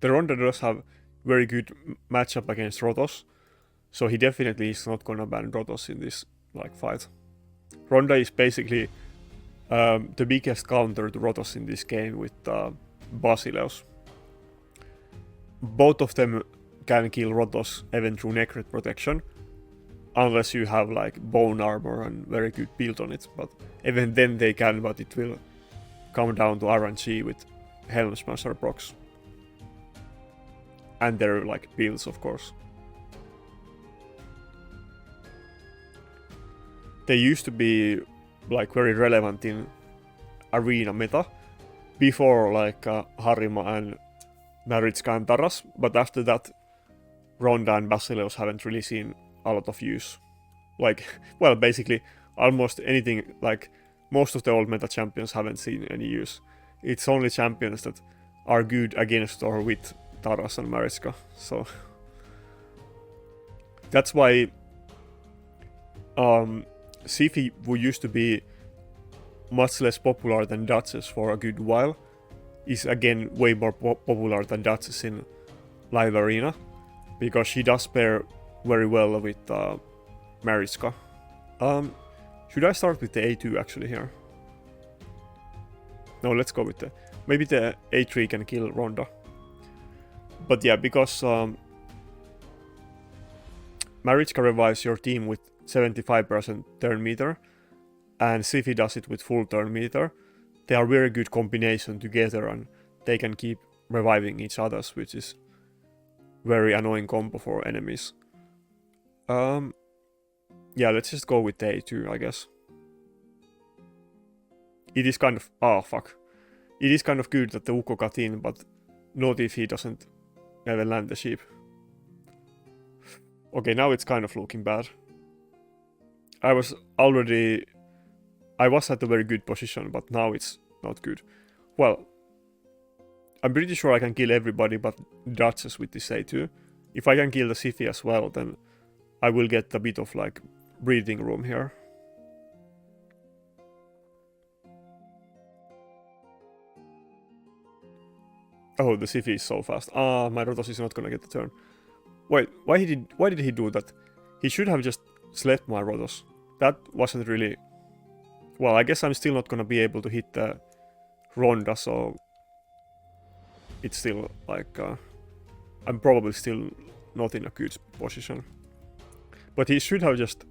The Ronda does have very good matchup against Rotos, so he definitely is not gonna ban Rotos in this like fight. Ronda is basically the biggest counter to Rotos in this game with Basileus. Both of them can kill Rotos even through Necret protection, unless you have like bone armor and very good build on it, but even then they can, but it will come down to RNG with Helm Smasher procs. And their like builds, of course. They used to be like very relevant in arena meta before like Harima and Naritska and Taras, but after that Ronda and Basileus haven't really seen a lot of use. Like, well, basically almost anything, like most of the old meta champions haven't seen any use. It's only champions that are good against or with Taras and Mariska, so that's why Siphi, who used to be much less popular than Duchess for a good while, is again way more popular than Duchess in live arena, because she does pair very well with Mariska. Should I start with the A2 actually here? No, let's go with maybe the A3 can kill Ronda. But yeah, because Mariska revives your team with 75% turn meter, and Siphi does it with full turn meter, they are very good combination together and they can keep reviving each other's, which is very annoying combo for enemies. Yeah, let's just go with the A2, I guess. It is kind of... oh, fuck. It is kind of good that the Ukko got in, but not if he doesn't even land the sheep. Okay, now it's kind of looking bad. I was at a very good position, but now it's not good. Well, I'm pretty sure I can kill everybody but Duchess with this A2. If I can kill the Siphi as well, then I will get a bit of like breathing room here. Oh, the Siphi is so fast. Ah, my Rotos is not gonna get the turn. Wait, why did he do that? He should have just slept my Rotos. That wasn't really... well, I guess I'm still not gonna be able to hit the Ronda, so... it's still like... I'm probably still not in a good position. But he should have just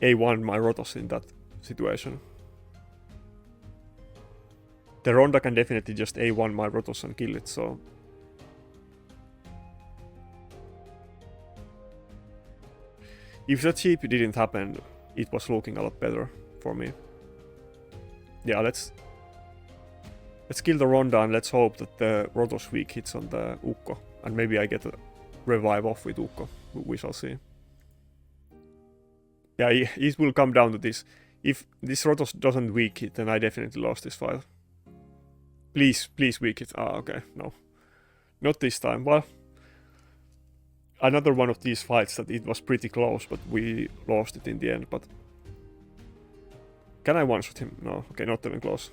A1 my Rotos in that situation. The Ronda can definitely just A1 my Rotos and kill it, so... if that sheep didn't happen, it was looking a lot better for me. Yeah, let's kill the Ronda and let's hope that the Rotos weak hits on the Ukko. And maybe I get a revive off with Ukko. We shall see. Yeah, it will come down to this. If this Rotos doesn't weak hit, then I definitely lost this fight. Please weak hit. Ah, okay, no. Not this time. Well, another one of these fights that it was pretty close, but we lost it in the end. But can I one-shot him? No, okay, not even close.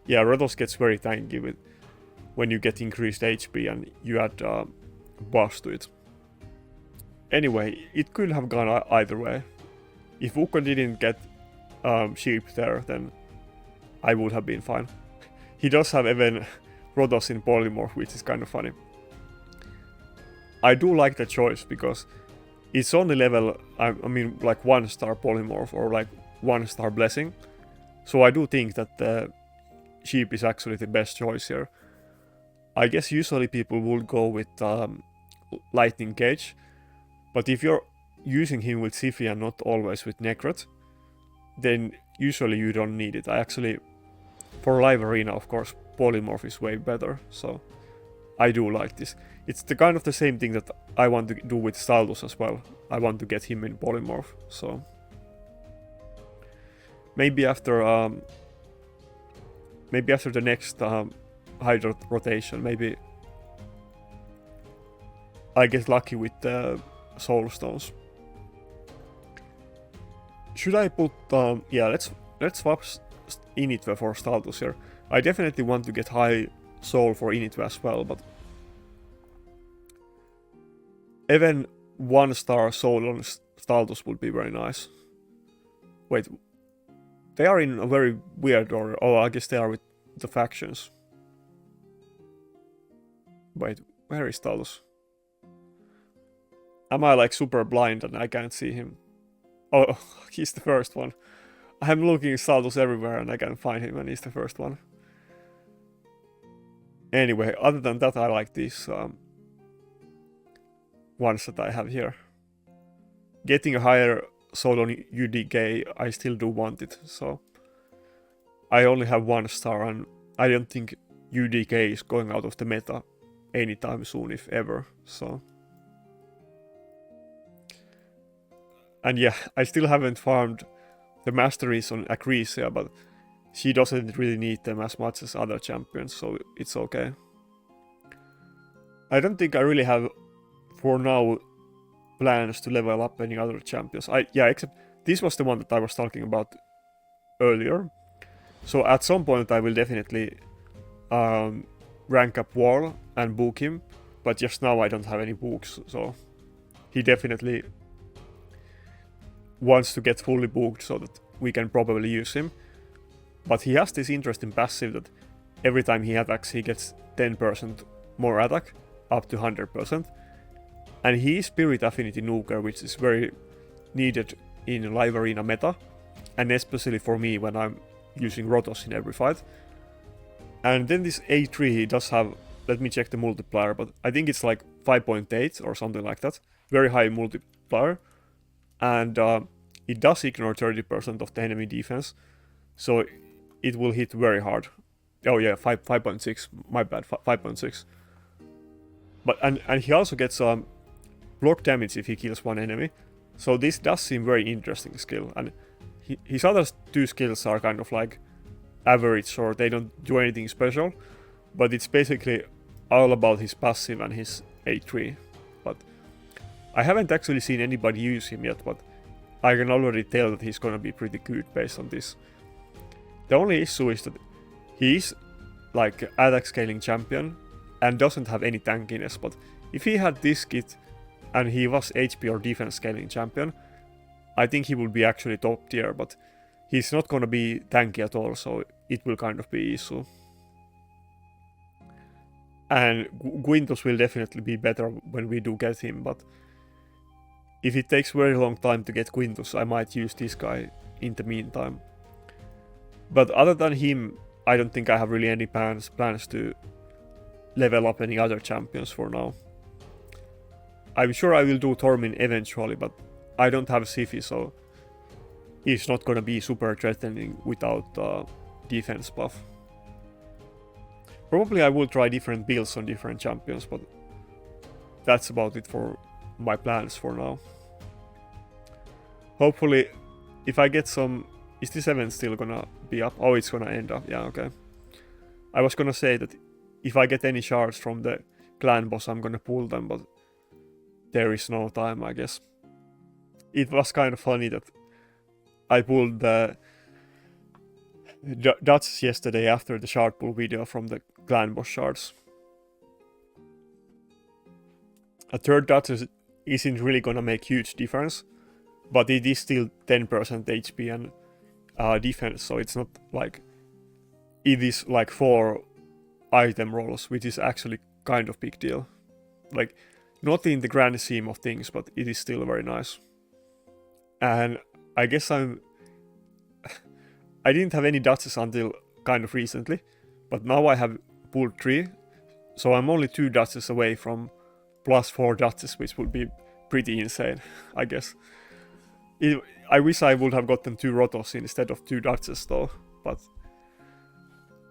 Yeah, Rotos gets very tanky with when you get increased HP and you add buffs to it. Anyway, it could have gone either way. If Ukko didn't get sheep there, then I would have been fine. He does have even Rotos in polymorph, which is kind of funny. I do like the choice because it's only level, I mean, like 1-star polymorph or like 1-star blessing. So I do think that the sheep is actually the best choice here. I guess usually people would go with lightning cage, but if you're using him with Siphi and not always with Necrot, then usually you don't need it. I actually, for live arena, of course, polymorph is way better, so I do like this. It's the kind of the same thing that I want to do with Staltus as well. I want to get him in polymorph, so maybe after the next Hydro rotation, maybe I get lucky with the soul stones. Should I put yeah, let's swap Initve for Staltus here. I definitely want to get high soul for Initve as well, but even 1-star soul on Staltus would be very nice. Wait, they are in a very weird order. Oh, I guess they are with the factions. Wait, where is Staltus? Am I like super blind and I can't see him? Oh, he's the first one. I'm looking at Staltus everywhere and I can't find him and he's the first one. Anyway, other than that, I like these ones that I have here. Getting a higher soul on UDK, I still do want it, so I only have 1-star and I don't think UDK is going out of the meta anytime soon, if ever, so. And yeah, I still haven't farmed the masteries on Acresia, but she doesn't really need them as much as other champions, so it's okay. I don't think I really have, for now, plans to level up any other champions. Yeah, except this was the one that I was talking about earlier. So at some point I will definitely rank up Wall and book him, but just now I don't have any books, so he definitely wants to get fully booked so that we can probably use him. But he has this interesting passive that every time he attacks he gets 10% more attack, up to 100%. And he is Spirit Affinity Nuker, which is very needed in live arena meta, and especially for me when I'm using Rotos in every fight. And then this A3, he does have, let me check the multiplier, but I think it's like 5.8 or something like that. Very high multiplier. And it does ignore 30% of the enemy defense, so it will hit very hard. Oh yeah, 5.6, my bad, 5.6. But and he also gets block damage if he kills one enemy, so this does seem very interesting skill. And his other two skills are kind of like average, or they don't do anything special, but it's basically all about his passive and his A3. But I haven't actually seen anybody use him yet, but I can already tell that he's gonna be pretty good based on this. The only issue is that he's like attack scaling champion and doesn't have any tankiness, but if he had this kit and he was HP or defense scaling champion, I think he would be actually top tier, but he's not gonna be tanky at all, so it will kind of be issue. And Gwynthus will definitely be better when we do get him, but if it takes very long time to get Gwynthus, I might use this guy in the meantime. But other than him, I don't think I have really any plans to level up any other champions for now. I'm sure I will do Tormin eventually, but I don't have Siphi, so he's not gonna be super threatening without defense buff. Probably I will try different builds on different champions, but that's about it for my plans for now. Hopefully, if I get some... Is this event still gonna be up? Oh, it's gonna end up. Yeah, okay. I was gonna say that if I get any shards from the clan boss, I'm gonna pull them, but there is no time, I guess. It was kind of funny that I pulled the Duchess yesterday after the shard pool video from the clan boss shards. A third Duchess isn't really gonna make huge difference, but it is still 10% HP and defense, so it's not like it is like 4 item rolls, which is actually kind of big deal. Like, not in the grand scheme of things, but it is still very nice. And I guess I didn't have any Duchess until kind of recently, but now I have pulled 3, so I'm only 2 Duchess away from +4 Duchess, which would be pretty insane, I guess. I wish I would have gotten 2 Rotos instead of 2 Duchess though, but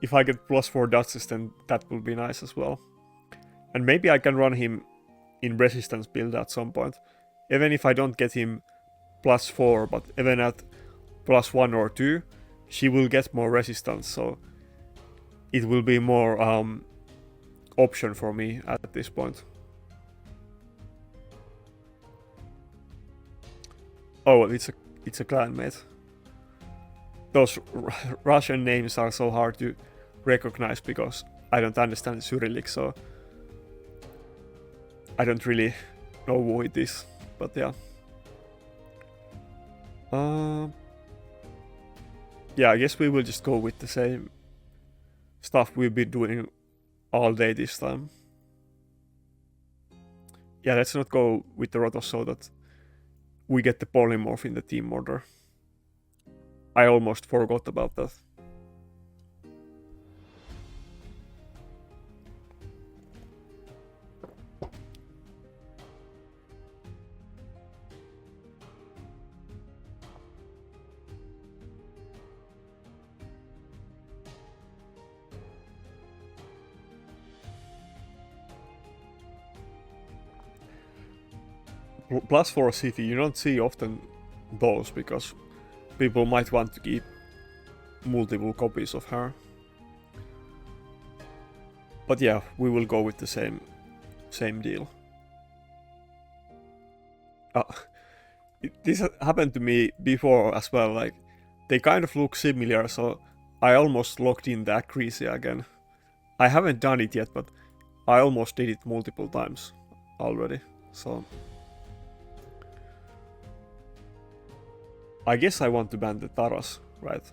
if I get +4 Duchess, then that would be nice as well. And maybe I can run him in resistance build at some point. Even if I don't get him +4, but even at +1 or 2, she will get more resistance, so it will be more option for me at this point. Oh, it's a clanmate. Those Russian names are so hard to recognize because I don't understand Cyrillic, so I don't really know who it is, but yeah. Yeah, I guess we will just go with the same stuff we've been doing all day this time. Yeah, let's not go with the Rotos so that we get the polymorph in the team order. I almost forgot about that. +4 city, you don't see often those because people might want to keep multiple copies of her. But yeah, we will go with the same deal. This happened to me before as well, like they kind of look similar, so I almost locked in the accuracy again. I haven't done it yet, but I almost did it multiple times already, so I guess I want to ban the Taras, right?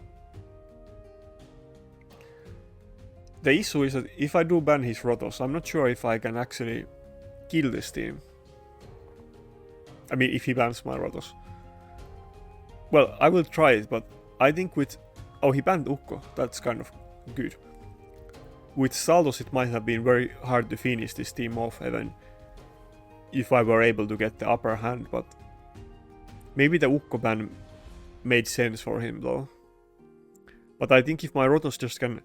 The issue is that if I do ban his Rotos, I'm not sure if I can actually kill this team. I mean, if he bans my Rotos. Well, I will try it, but I think with... Oh, he banned Ukko. That's kind of good. With Staltus, it might have been very hard to finish this team off, even if I were able to get the upper hand, but maybe the Ukko ban made sense for him though. But I think if my Rotos just can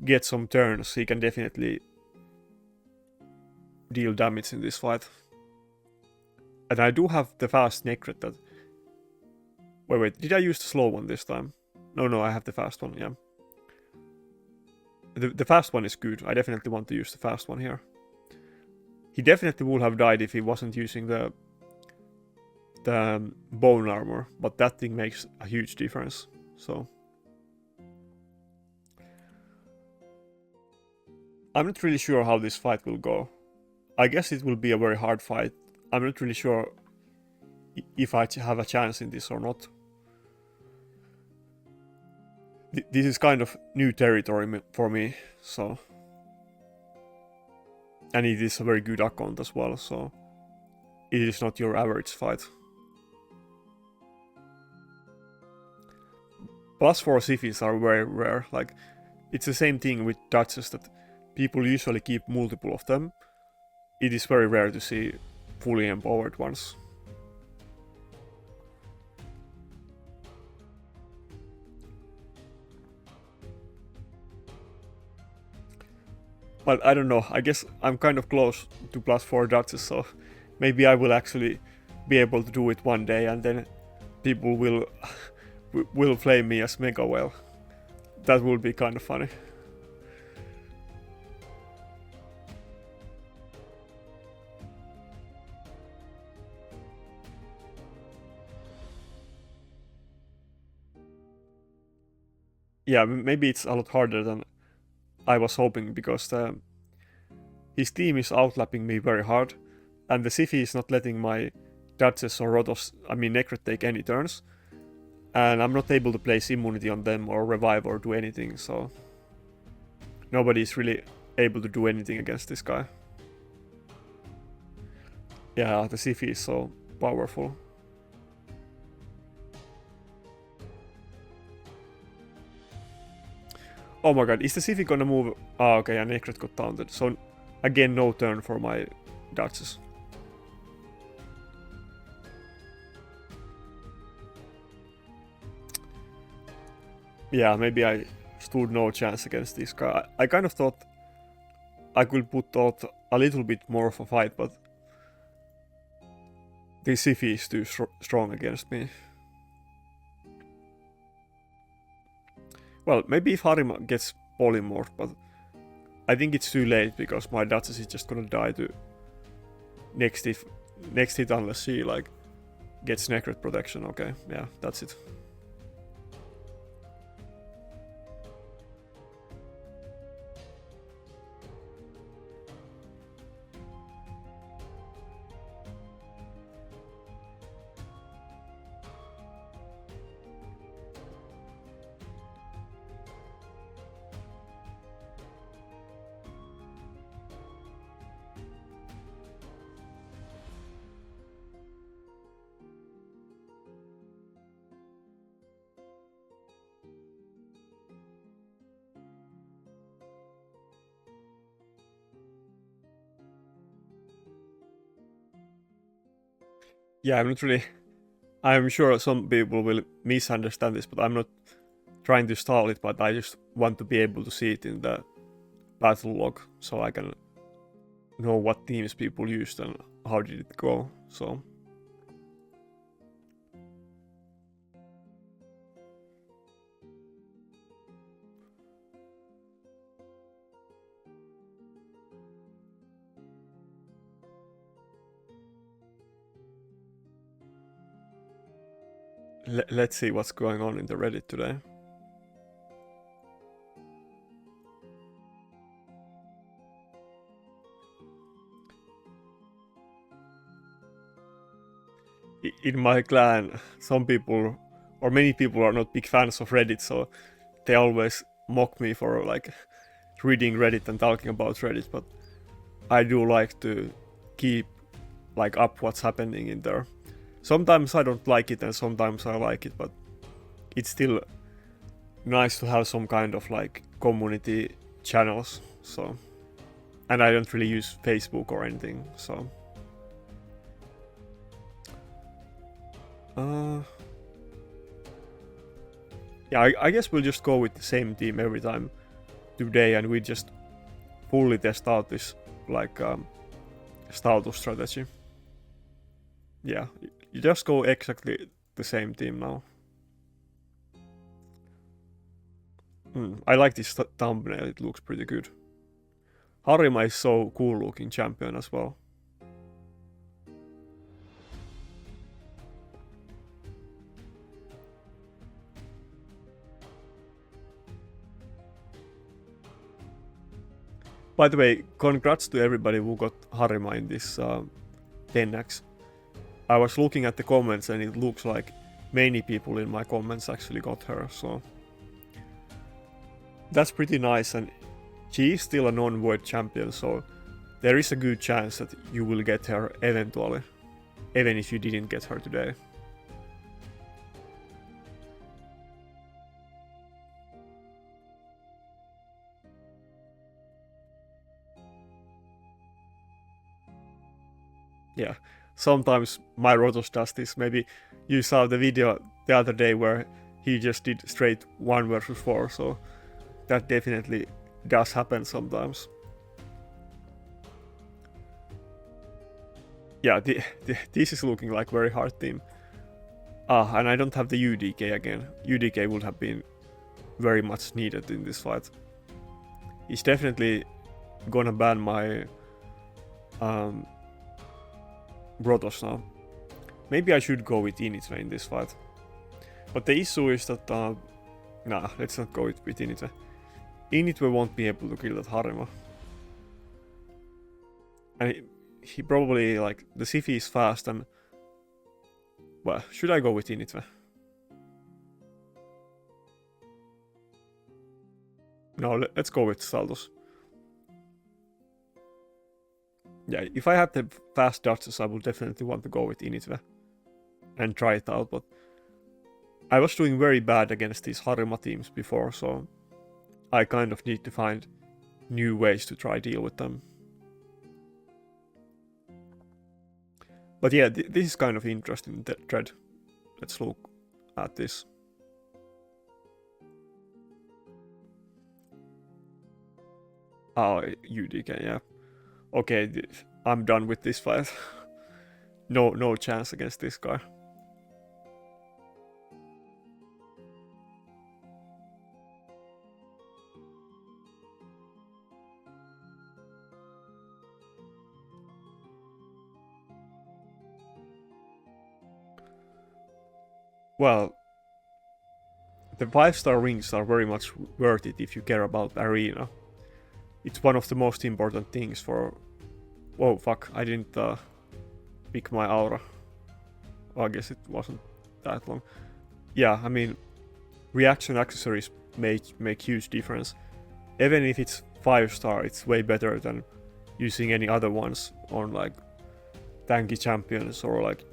get some turns, he can definitely deal damage in this fight. And I do have the fast Necret that... Wait, did I use the slow one this time? No, I have the fast one, yeah. The fast one is good, I definitely want to use the fast one here. He definitely would have died if he wasn't using the bone armor, but that thing makes a huge difference, so... I'm not really sure how this fight will go. I guess it will be a very hard fight. I'm not really sure if I have a chance in this or not. This is kind of new territory for me, so... And it is a very good account as well, so... It is not your average fight. +4 Sifis are very rare, like... It's the same thing with Duchess that people usually keep multiple of them. It is very rare to see fully empowered ones. But I don't know, I guess I'm kind of close to +4 Duchess, so maybe I will actually be able to do it one day and then people will flame me as Mega Whale. That would be kind of funny. yeah, maybe it's a lot harder than I was hoping, because his team is outlapping me very hard, and the Siphi is not letting my Duchess or Rotos, I mean Necret, take any turns, and I'm not able to place immunity on them or revive or do anything, so nobody is really able to do anything against this guy. Yeah, the Siphi is so powerful. Oh my god, is the Siphi gonna move? Ah, okay, and Necret got taunted. So, again, no turn for my Duchess. Yeah, maybe I stood no chance against this guy. I kind of thought I could put out a little bit more of a fight, but the Siphi is too strong against me. Well, maybe if Harima gets polymorph, but I think it's too late, because my Duchess is just gonna die to next hit unless she like gets Necret protection. Okay, yeah, that's it. Yeah, I'm not really. I'm sure some people will misunderstand this, but I'm not trying to stall it, but I just want to be able to see it in the battle log, so I can know what teams people used and how did it go. So let's see what's going on in the Reddit today. In my clan, some people or many people are not big fans of Reddit, so they always mock me for like reading Reddit and talking about Reddit, but I do like to keep like up what's happening in there. Sometimes I don't like it and sometimes I like it, but it's still nice to have some kind of like community channels. So, and I don't really use Facebook or anything, so yeah, I guess we'll just go with the same team every time today, and we just fully test out this like Staltus strategy. Yeah, you just go exactly the same team now. I like this thumbnail, it looks pretty good. Harima is so cool looking champion as well. By the way, congrats to everybody who got Harima in this 10x. I was looking at the comments and it looks like many people in my comments actually got her, so that's pretty nice, and she is still a non-void champion, so there is a good chance that you will get her eventually, even if you didn't get her today. Yeah, sometimes my Rotos does this. Maybe you saw the video the other day where he just did straight 1 versus 4, so that definitely does happen sometimes. Yeah, this is looking like very hard team. And I don't have the UDK again. UDK would have been very much needed in this fight. He's definitely gonna ban my Rotos now. Maybe I should go with Initve in this fight. But the issue is that Nah, let's not go with Initwe. Initwe won't be able to kill that Harima. And he probably, like, the Siphi is fast and... Well, should I go with Initwe? No, let's go with Staltus. Yeah, if I had the fast dodges, I would definitely want to go with Initwe and try it out, but I was doing very bad against these Harima teams before, so I kind of need to find new ways to try deal with them. But yeah, this is kind of interesting thread. Let's look at this. Oh, UDK, yeah. Okay, I'm done with this fight. No chance against this guy. Well, the 5-star rings are very much worth it if you care about arena. It's one of the most important things for... Whoa, fuck, I didn't pick my aura. Well, I guess it wasn't that long. Yeah, I mean, reaction accessories make huge difference. Even if it's 5-star, it's way better than using any other ones on like tanky champions or like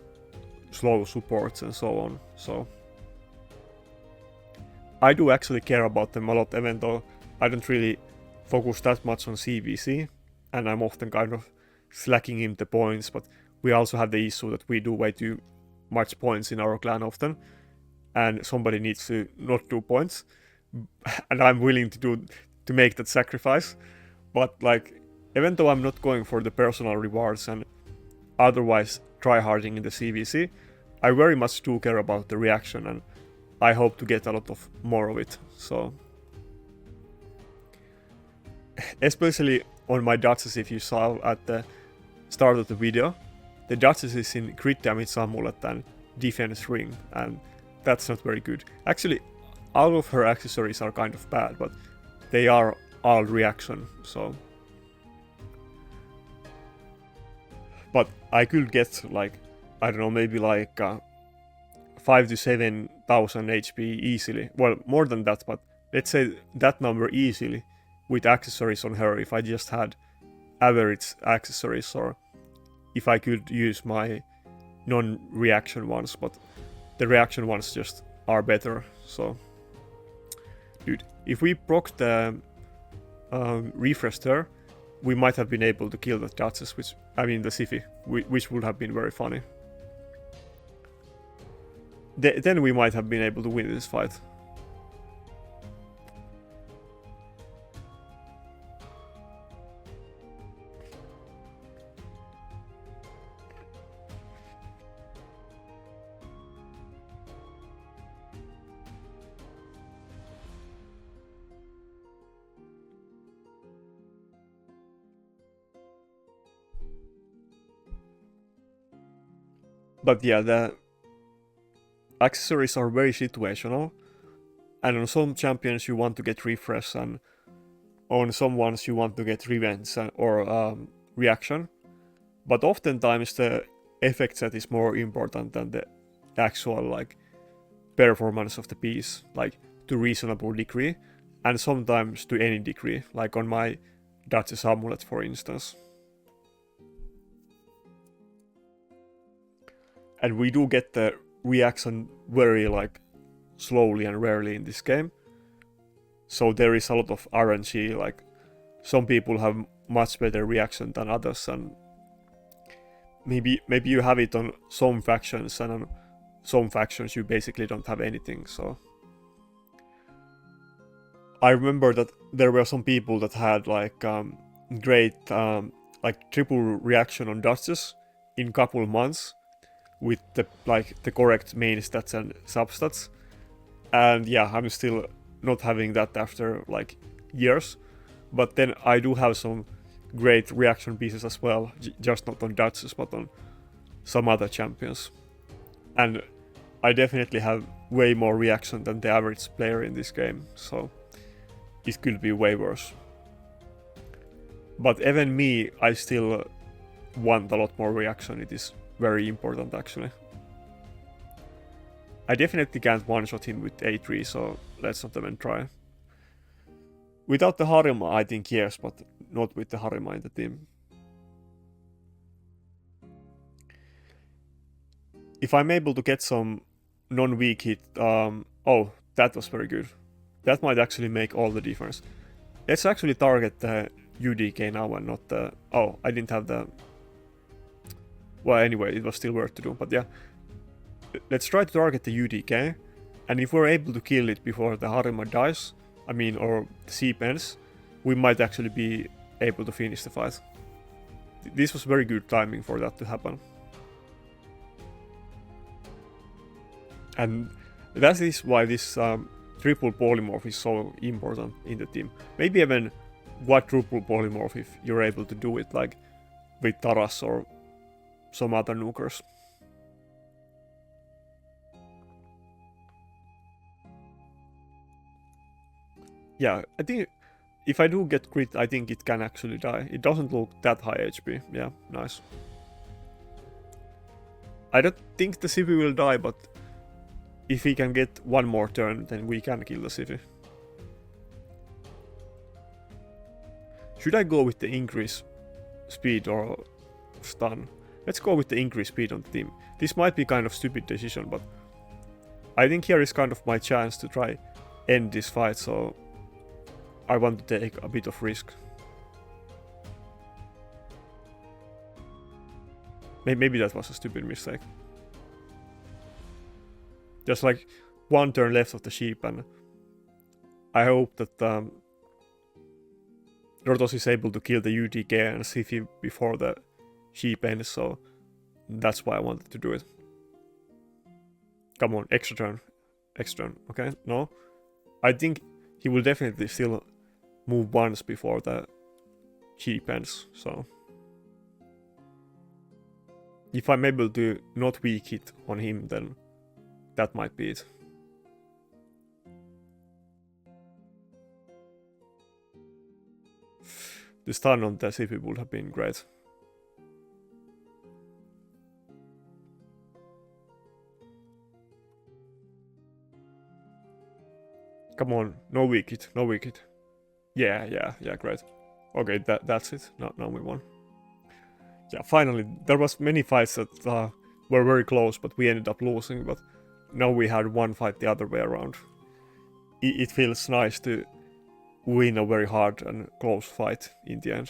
slow supports and so on. So I do actually care about them a lot, even though I don't really focus that much on CVC, and I'm often kind of slacking in the points, but we also have the issue that we do way too much points in our clan often, and somebody needs to not do points, and I'm willing to make that sacrifice. But like, even though I'm not going for the personal rewards and otherwise tryharding in the CVC, I very much do care about the reaction, and I hope to get a lot of more of it. So especially on my dodges, if you saw at the start of the video, the dodges is in crit damage amulet and defense ring, and that's not very good. Actually, all of her accessories are kind of bad, but they are all reaction, so... But I could get like, I don't know, maybe like 5 to 7,000 HP easily. Well, more than that, but let's say that number easily with accessories on her if I just had average accessories, or if I could use my non-reaction ones, but the reaction ones just are better. So, dude, if we proc the refresh her, we might have been able to kill the Duchess, the Siphi, which would have been very funny. Then we might have been able to win this fight. But yeah, the accessories are very situational, and on some champions you want to get refresh, and on some ones you want to get revenge or reaction. But oftentimes the effect set is more important than the actual like performance of the piece, like to reasonable degree, and sometimes to any degree, like on my Duchess amulet for instance. And we do get the reaction very like slowly and rarely in this game. So there is a lot of RNG, like some people have much better reaction than others, and maybe you have it on some factions, and on some factions you basically don't have anything. So I remember that there were some people that had like great like triple reaction on Duchess in couple months, with the correct main stats and substats, and yeah, I'm still not having that after like years. But then I do have some great reaction pieces as well, just not on Duchess but on some other champions, and I definitely have way more reaction than the average player in this game, so it could be way worse. But even me, I still want a lot more reaction. It is very important actually. I definitely can't one-shot him with A3, so let's not even try. Without the Harima, I think yes, but not with the Harima in the team. If I'm able to get some non-weak hit, oh, that was very good. That might actually make all the difference. Let's actually target the UDK now and not the... Oh, I didn't have the... Well, anyway, it was still worth to do, but yeah. Let's try to target the UDK, and if we're able to kill it before the Harima dies, I mean, or the Seep ends, we might actually be able to finish the fight. This was very good timing for that to happen. And that is why this triple polymorph is so important in the team. Maybe even quadruple polymorph if you're able to do it, like with Taras or some other nukers. Yeah, I think if I do get crit, I think it can actually die. It doesn't look that high HP. Yeah, nice. I don't think the Civi will die, but if he can get one more turn, then we can kill the Civi. Should I go with the increase speed or stun? Let's go with the increase speed on the team. This might be kind of stupid decision, but I think here is kind of my chance to try end this fight, so I want to take a bit of risk. Maybe that was a stupid mistake. There's like one turn left of the sheep, and I hope that Rotos is able to kill the UTK and Sifi before the sheep ends, so that's why I wanted to do it. Come on, extra turn. Extra turn, okay? No? I think he will definitely still move once before the sheep ends, so... If I'm able to not weak hit on him, then that might be it. The stun on the Sifi would have been great. Come on, no weak hit, no weak hit. Yeah, great. Okay, that's it. Now we won. Yeah, finally, there was many fights that were very close, but we ended up losing, but now we had one fight the other way around. It feels nice to win a very hard and close fight in the end.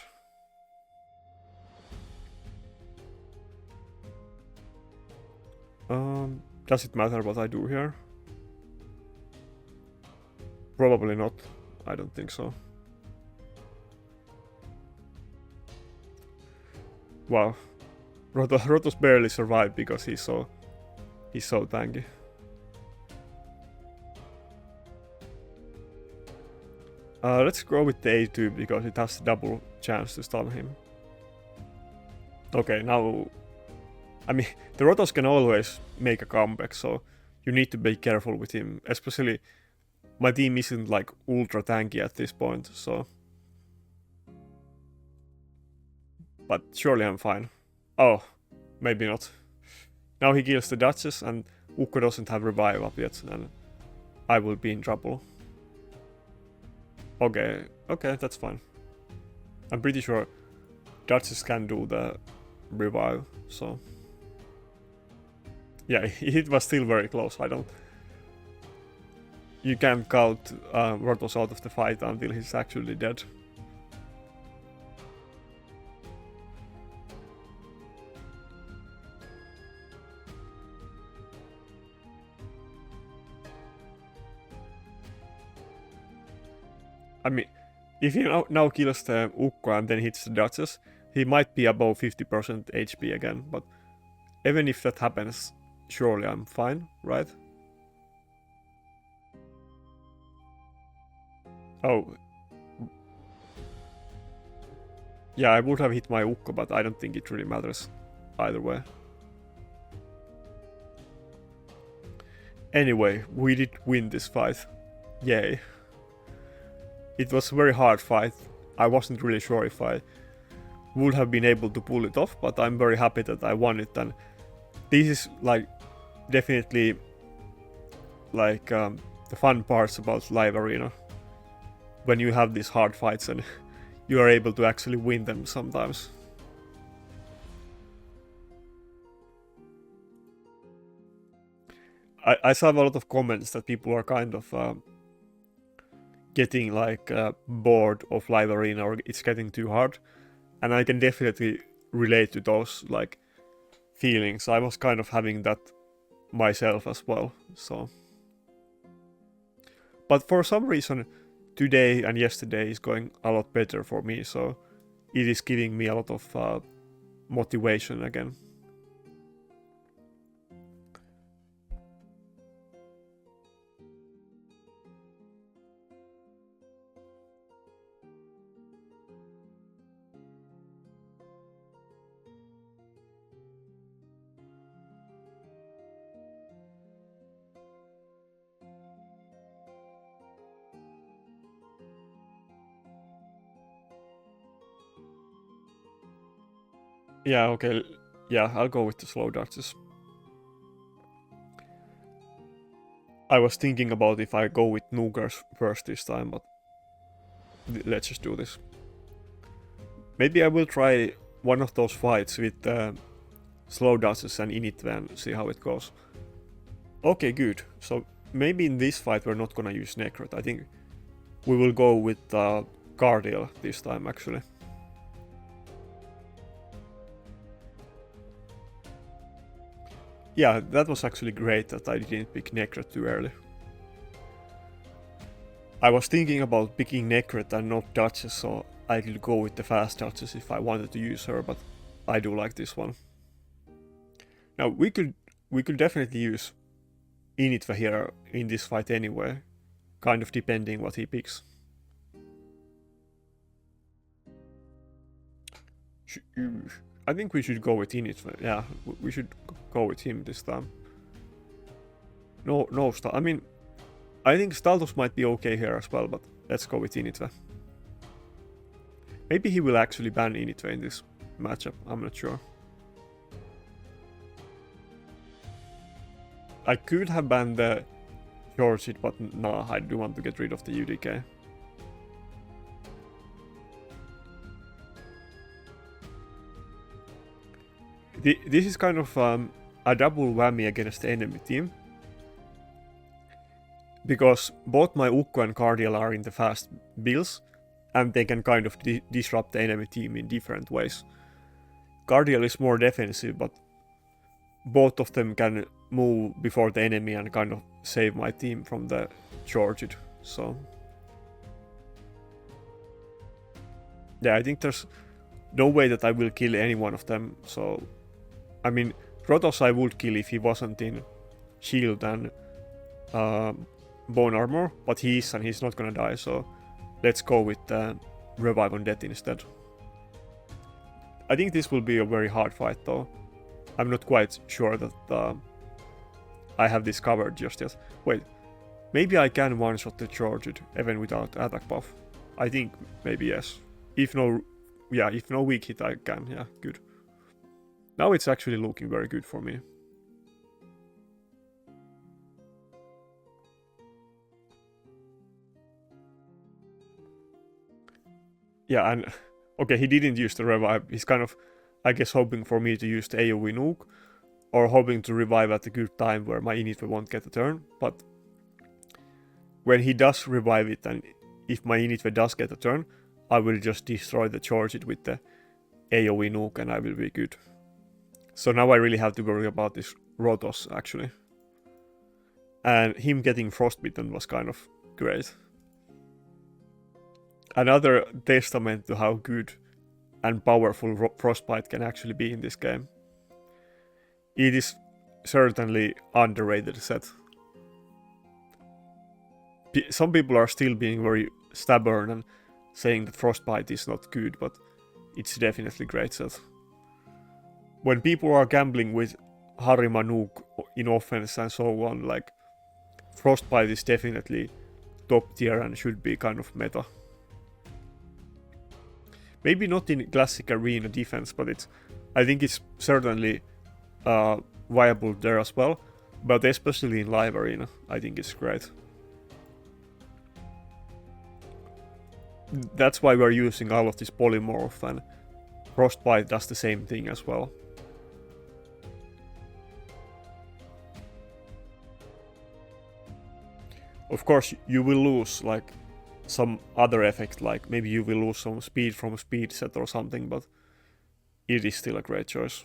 Does it matter what I do here? Probably not. I don't think so. Wow. Rotos barely survived because he's so tanky. Let's go with the A2 because it has double chance to stun him. Okay, now... I mean, the Rotos can always make a comeback, so you need to be careful with him. Especially, my team isn't like ultra tanky at this point, so... But surely I'm fine. Oh, maybe not. Now he kills the Duchess and Ukko doesn't have revive up yet, and I will be in trouble. Okay, that's fine. I'm pretty sure Duchess can do the revive, so... Yeah, it was still very close, I don't... You can't count Rotos out of the fight until he's actually dead. I mean, if he now kills the Ukko and then hits the Duchess, he might be above 50% HP again, but even if that happens, surely I'm fine, right? Oh. Yeah, I would have hit my Ukko, but I don't think it really matters either way. Anyway, we did win this fight. Yay. It was a very hard fight. I wasn't really sure if I would have been able to pull it off, but I'm very happy that I won it. And this is like definitely like the fun parts about live arena, when you have these hard fights and you are able to actually win them sometimes. I saw a lot of comments that people are kind of getting like bored of live arena, or it's getting too hard, and I can definitely relate to those like feelings. I was kind of having that myself as well. So, but for some reason today and yesterday is going a lot better for me, so it is giving me a lot of motivation again. Yeah, okay. Yeah, I'll go with the slow darts. I was thinking about if I go with nukers first this time, but let's just do this. Maybe I will try one of those fights with slow darts and init and see how it goes. Okay, good. So maybe in this fight we're not gonna use Necrot. I think we will go with Cardiel this time actually. Yeah, that was actually great that I didn't pick Necrot too early. I was thinking about picking Necrot and not Duchess, so I could go with the fast Duchess if I wanted to use her, but I do like this one. Now we could definitely use Initva here in this fight anyway, kind of depending what he picks. I think we should go with Initva. Yeah, we should go with him this time. No, I mean, I think Staltus might be okay here as well, but let's go with Initva. Maybe he will actually ban Initva in this matchup, I'm not sure. I could have banned the George it, but no, I do want to get rid of the UDK. This is kind of a double whammy against the enemy team, because both my Ukko and Cardiel are in the fast builds, and they can kind of disrupt the enemy team in different ways. Cardiel is more defensive, but both of them can move before the enemy and kind of save my team from the charged. So yeah, I think there's no way that I will kill any one of them. So I mean, Rotos I would kill if he wasn't in shield and bone armor, but he is, and he's not gonna die, so let's go with revive on death instead. I think this will be a very hard fight though. I'm not quite sure that I have this covered just yet. Wait, maybe I can one-shot the charged even without attack buff. I think maybe yes. If no weak hit I can, yeah, good. Now it's actually looking very good for me. Yeah, and okay, he didn't use the revive. He's kind of, I guess, hoping for me to use the AoE nuke, or hoping to revive at a good time where my init won't get a turn. But when he does revive it, and if my init does get a turn, I will just destroy the charge it with the AoE nuke and I will be good. So now I really have to worry about this Rotos actually. And him getting frostbitten was kind of great. Another testament to how good and powerful Frostbite can actually be in this game. It is certainly underrated set. Some people are still being very stubborn and saying that Frostbite is not good, but it's definitely great set. When people are gambling with Harima nuke in offense and so on, like, Frostbite is definitely top tier and should be kind of meta. Maybe not in classic arena defense, but I think it's certainly viable there as well. But especially in live arena, I think it's great. That's why we're using all of this polymorph, and Frostbite does the same thing as well. Of course, you will lose like some other effect, like maybe you will lose some speed from a speed set or something, but it is still a great choice.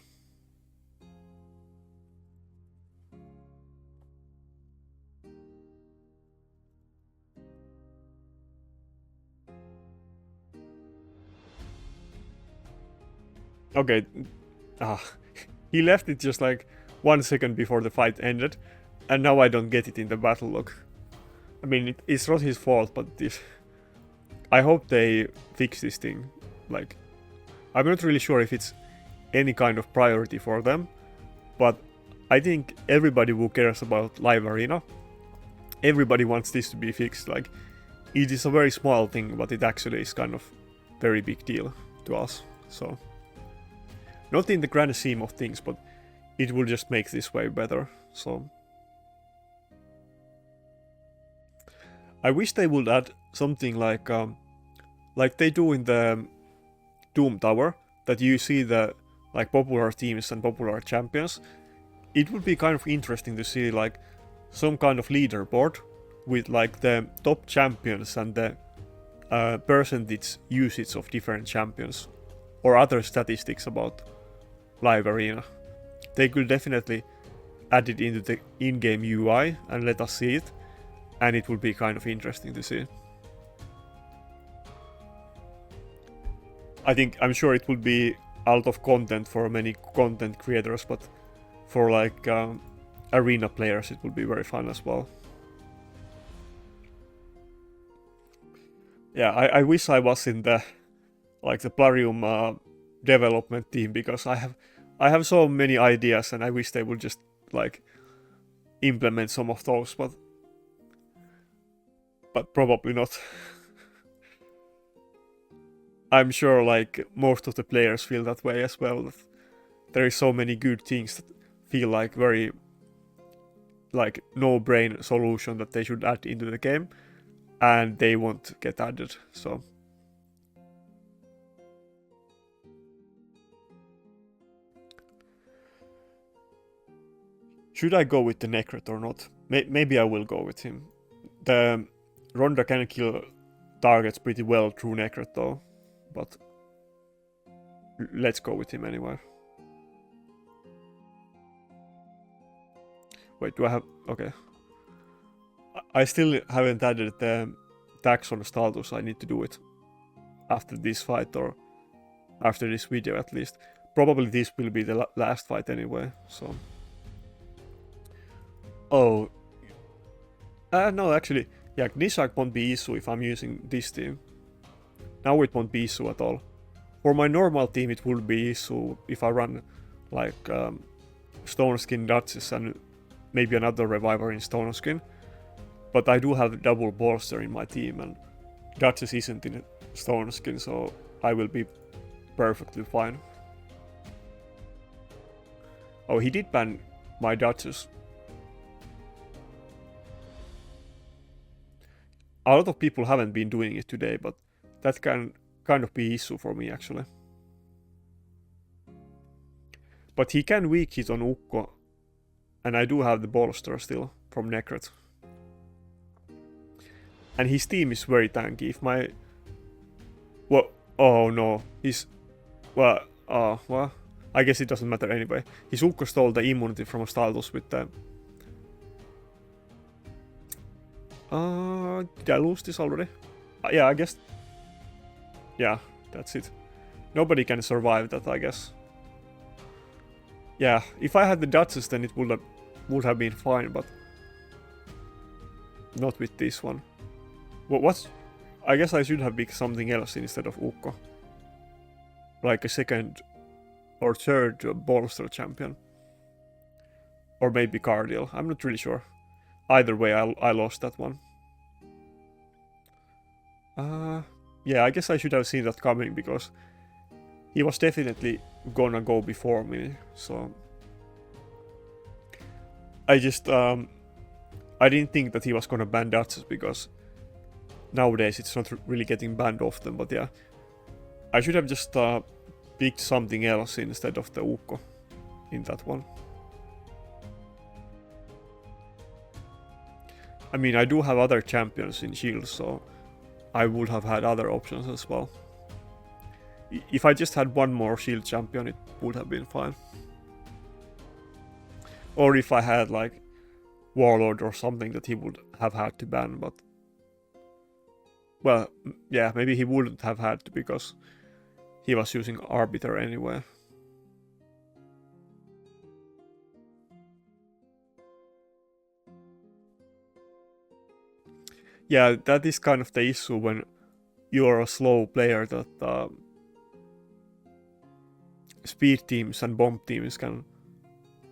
Okay, he left it just like 1 second before the fight ended, and now I don't get it in the battle log. I mean, it's not his fault, but I hope they fix this thing. Like, I'm not really sure if it's any kind of priority for them, but I think everybody who cares about live arena, everybody wants this to be fixed. Like, it is a very small thing, but it actually is kind of very big deal to us. So, not in the grand scheme of things, but it will just make this way better. So, I wish they would add something like they do in the Doom Tower, that you see the like popular teams and popular champions. It would be kind of interesting to see like some kind of leaderboard with like the top champions and the percentage usage of different champions, or other statistics about live arena. They could definitely add it into the in-game UI and let us see it, and it would be kind of interesting to see. I'm sure it would be a lot of content for many content creators, but for like arena players it would be very fun as well. Yeah, I wish I was in the like the Plarium development team, because I have so many ideas and I wish they would just like implement some of those, but probably not. I'm sure like most of the players feel that way as well, that there is so many good things that feel like very like no-brain solution that they should add into the game, and they won't get added. So should I go with the Necret or not? Maybe I will go with him. The Ronda can kill targets pretty well through Necret though, but let's go with him anyway. Wait, do I have... Okay. I still haven't added the tax on Staltus. I need to do it after this fight, or after this video at least. Probably this will be the last fight anyway, so... Oh... no, actually, yeah, Nishak won't be issue if I'm using this team. Now it won't be issue at all. For my normal team it would be issue if I run like Stone Skin Duchess and maybe another Reviver in Stone Skin. But I do have double bolster in my team, and Duchess isn't in Stone Skin, so I will be perfectly fine. Oh, he did ban my Duchess. A lot of people haven't been doing it today, but that can kind of be issue for me actually. But he can weak hit on Ukko, and I do have the bolster still from Necret. And his team is very tanky. If my... Well, oh no, he's... Well, I guess it doesn't matter anyway. His Ukko stole the immunity from Staltus with the... did I lose this already? Yeah, I guess... Yeah, that's it. Nobody can survive that, I guess. Yeah, if I had the Duchess then it would have been fine, but... Not with this one. What's... I guess I should have picked something else instead of Ukko. Like a second or third bolster champion. Or maybe Cardiel, I'm not really sure. either way, I lost that one. Yeah, I guess I should have seen that coming, because he was definitely gonna go before me, so... I just, I didn't think that he was gonna ban Duchess, because nowadays it's not really getting banned often, but yeah. I should have just picked something else instead of the Ukko in that one. I mean, I do have other champions in Shield, so I would have had other options as well. If I just had one more Shield champion, it would have been fine. Or if I had like Warlord or something that he would have had to ban, but... Well, yeah, maybe he wouldn't have had to, because he was using Arbiter anyway. Yeah, that is kind of the issue when you're a slow player, that speed teams and bomb teams can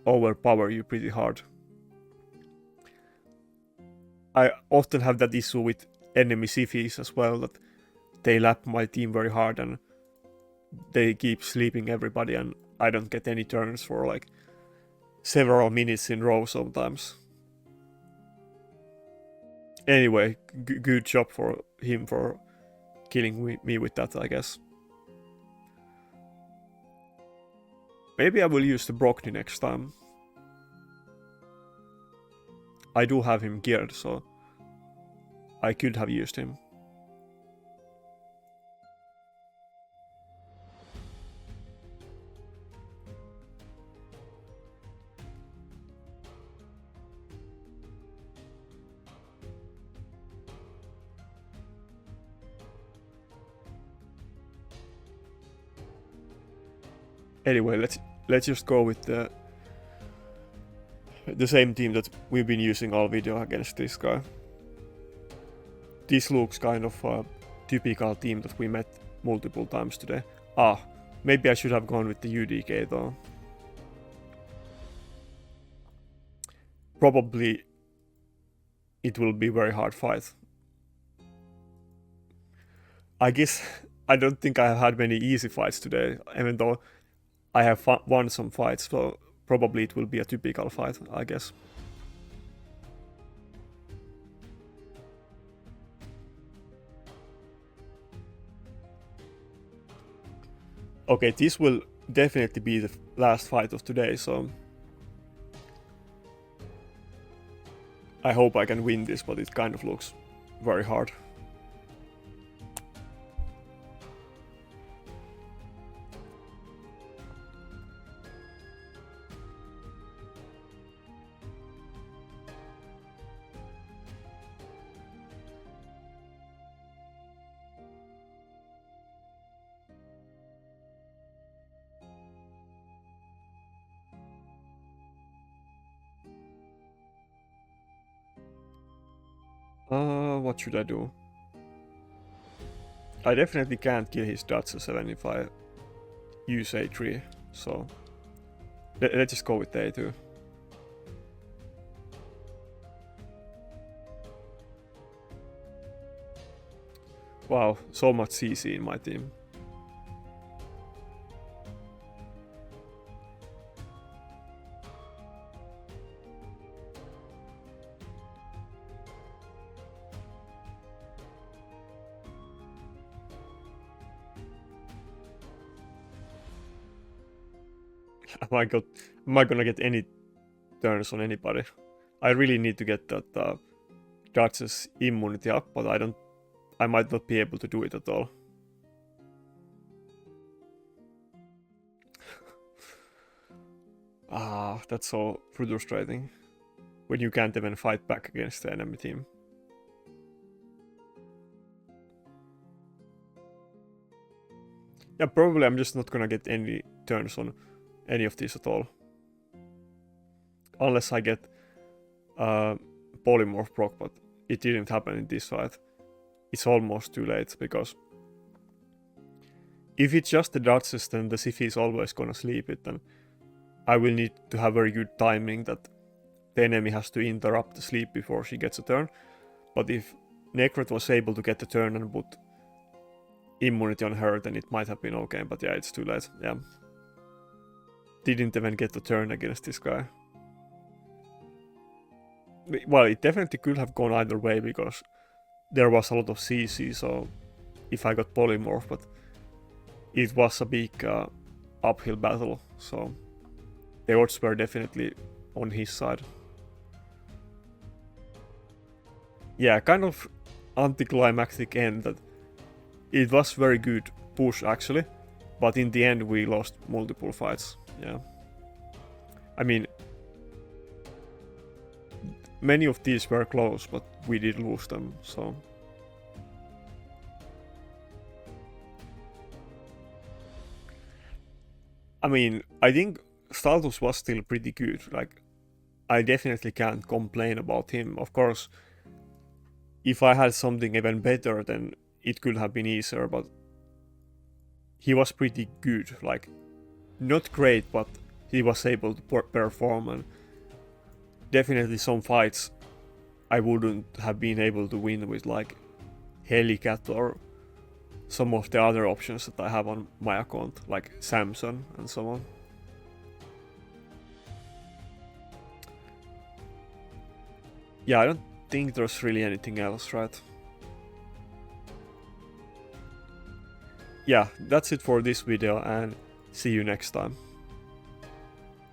overpower you pretty hard. I often have that issue with enemy Sifis as well, that they lap my team very hard and they keep sleeping everybody, and I don't get any turns for like several minutes in a row sometimes. Anyway, good job for him for killing me with that, I guess. Maybe I will use the Brockney next time. I do have him geared, so I could have used him. Anyway, let's just go with the same team that we've been using all video against this guy. This looks kind of a typical team that we met multiple times today. Maybe I should have gone with the UDK though. Probably it will be a very hard fight. I guess I don't think I have had many easy fights today, even though I have won some fights, so probably it will be a typical fight, I guess. Okay, this will definitely be the last fight of today, so... I hope I can win this, but it kind of looks very hard. What should I do? I definitely can't kill his Datsa 7 if I use A3, so let's just go with A2. Wow, so much CC in my team. Am I gonna get any turns on anybody? I really need to get that Duchess immunity up, but I might not be able to do it at all. That's so frustrating. When you can't even fight back against the enemy team. Yeah, probably I'm just not gonna get any turns on any of these at all. Unless I get polymorph proc, but it didn't happen in this fight. It's almost too late, because if it's just the Duchess, then the Siphi is always gonna sleep it, and I will need to have very good timing that the enemy has to interrupt the sleep before she gets a turn. But if Necrot was able to get the turn and put immunity on her, then it might have been okay, but yeah, it's too late. Yeah. Didn't even get the turn against this guy. Well, it definitely could have gone either way because there was a lot of CC, so if I got polymorph, but it was a big uphill battle, so the odds were definitely on his side. Yeah, kind of anticlimactic end that it was very good push actually, but in the end we lost multiple fights. Yeah. I mean, many of these were close, but we did lose them, so. I mean, I think Staltus was still pretty good. Like, I definitely can't complain about him. Of course, if I had something even better, then it could have been easier, but he was pretty good. Like, not great, but he was able to perform, and definitely some fights I wouldn't have been able to win with like Helicat or some of the other options that I have on my account, like Samson and so on. Yeah, I don't think there's really anything else, right? Yeah, that's it for this video, and see you next time.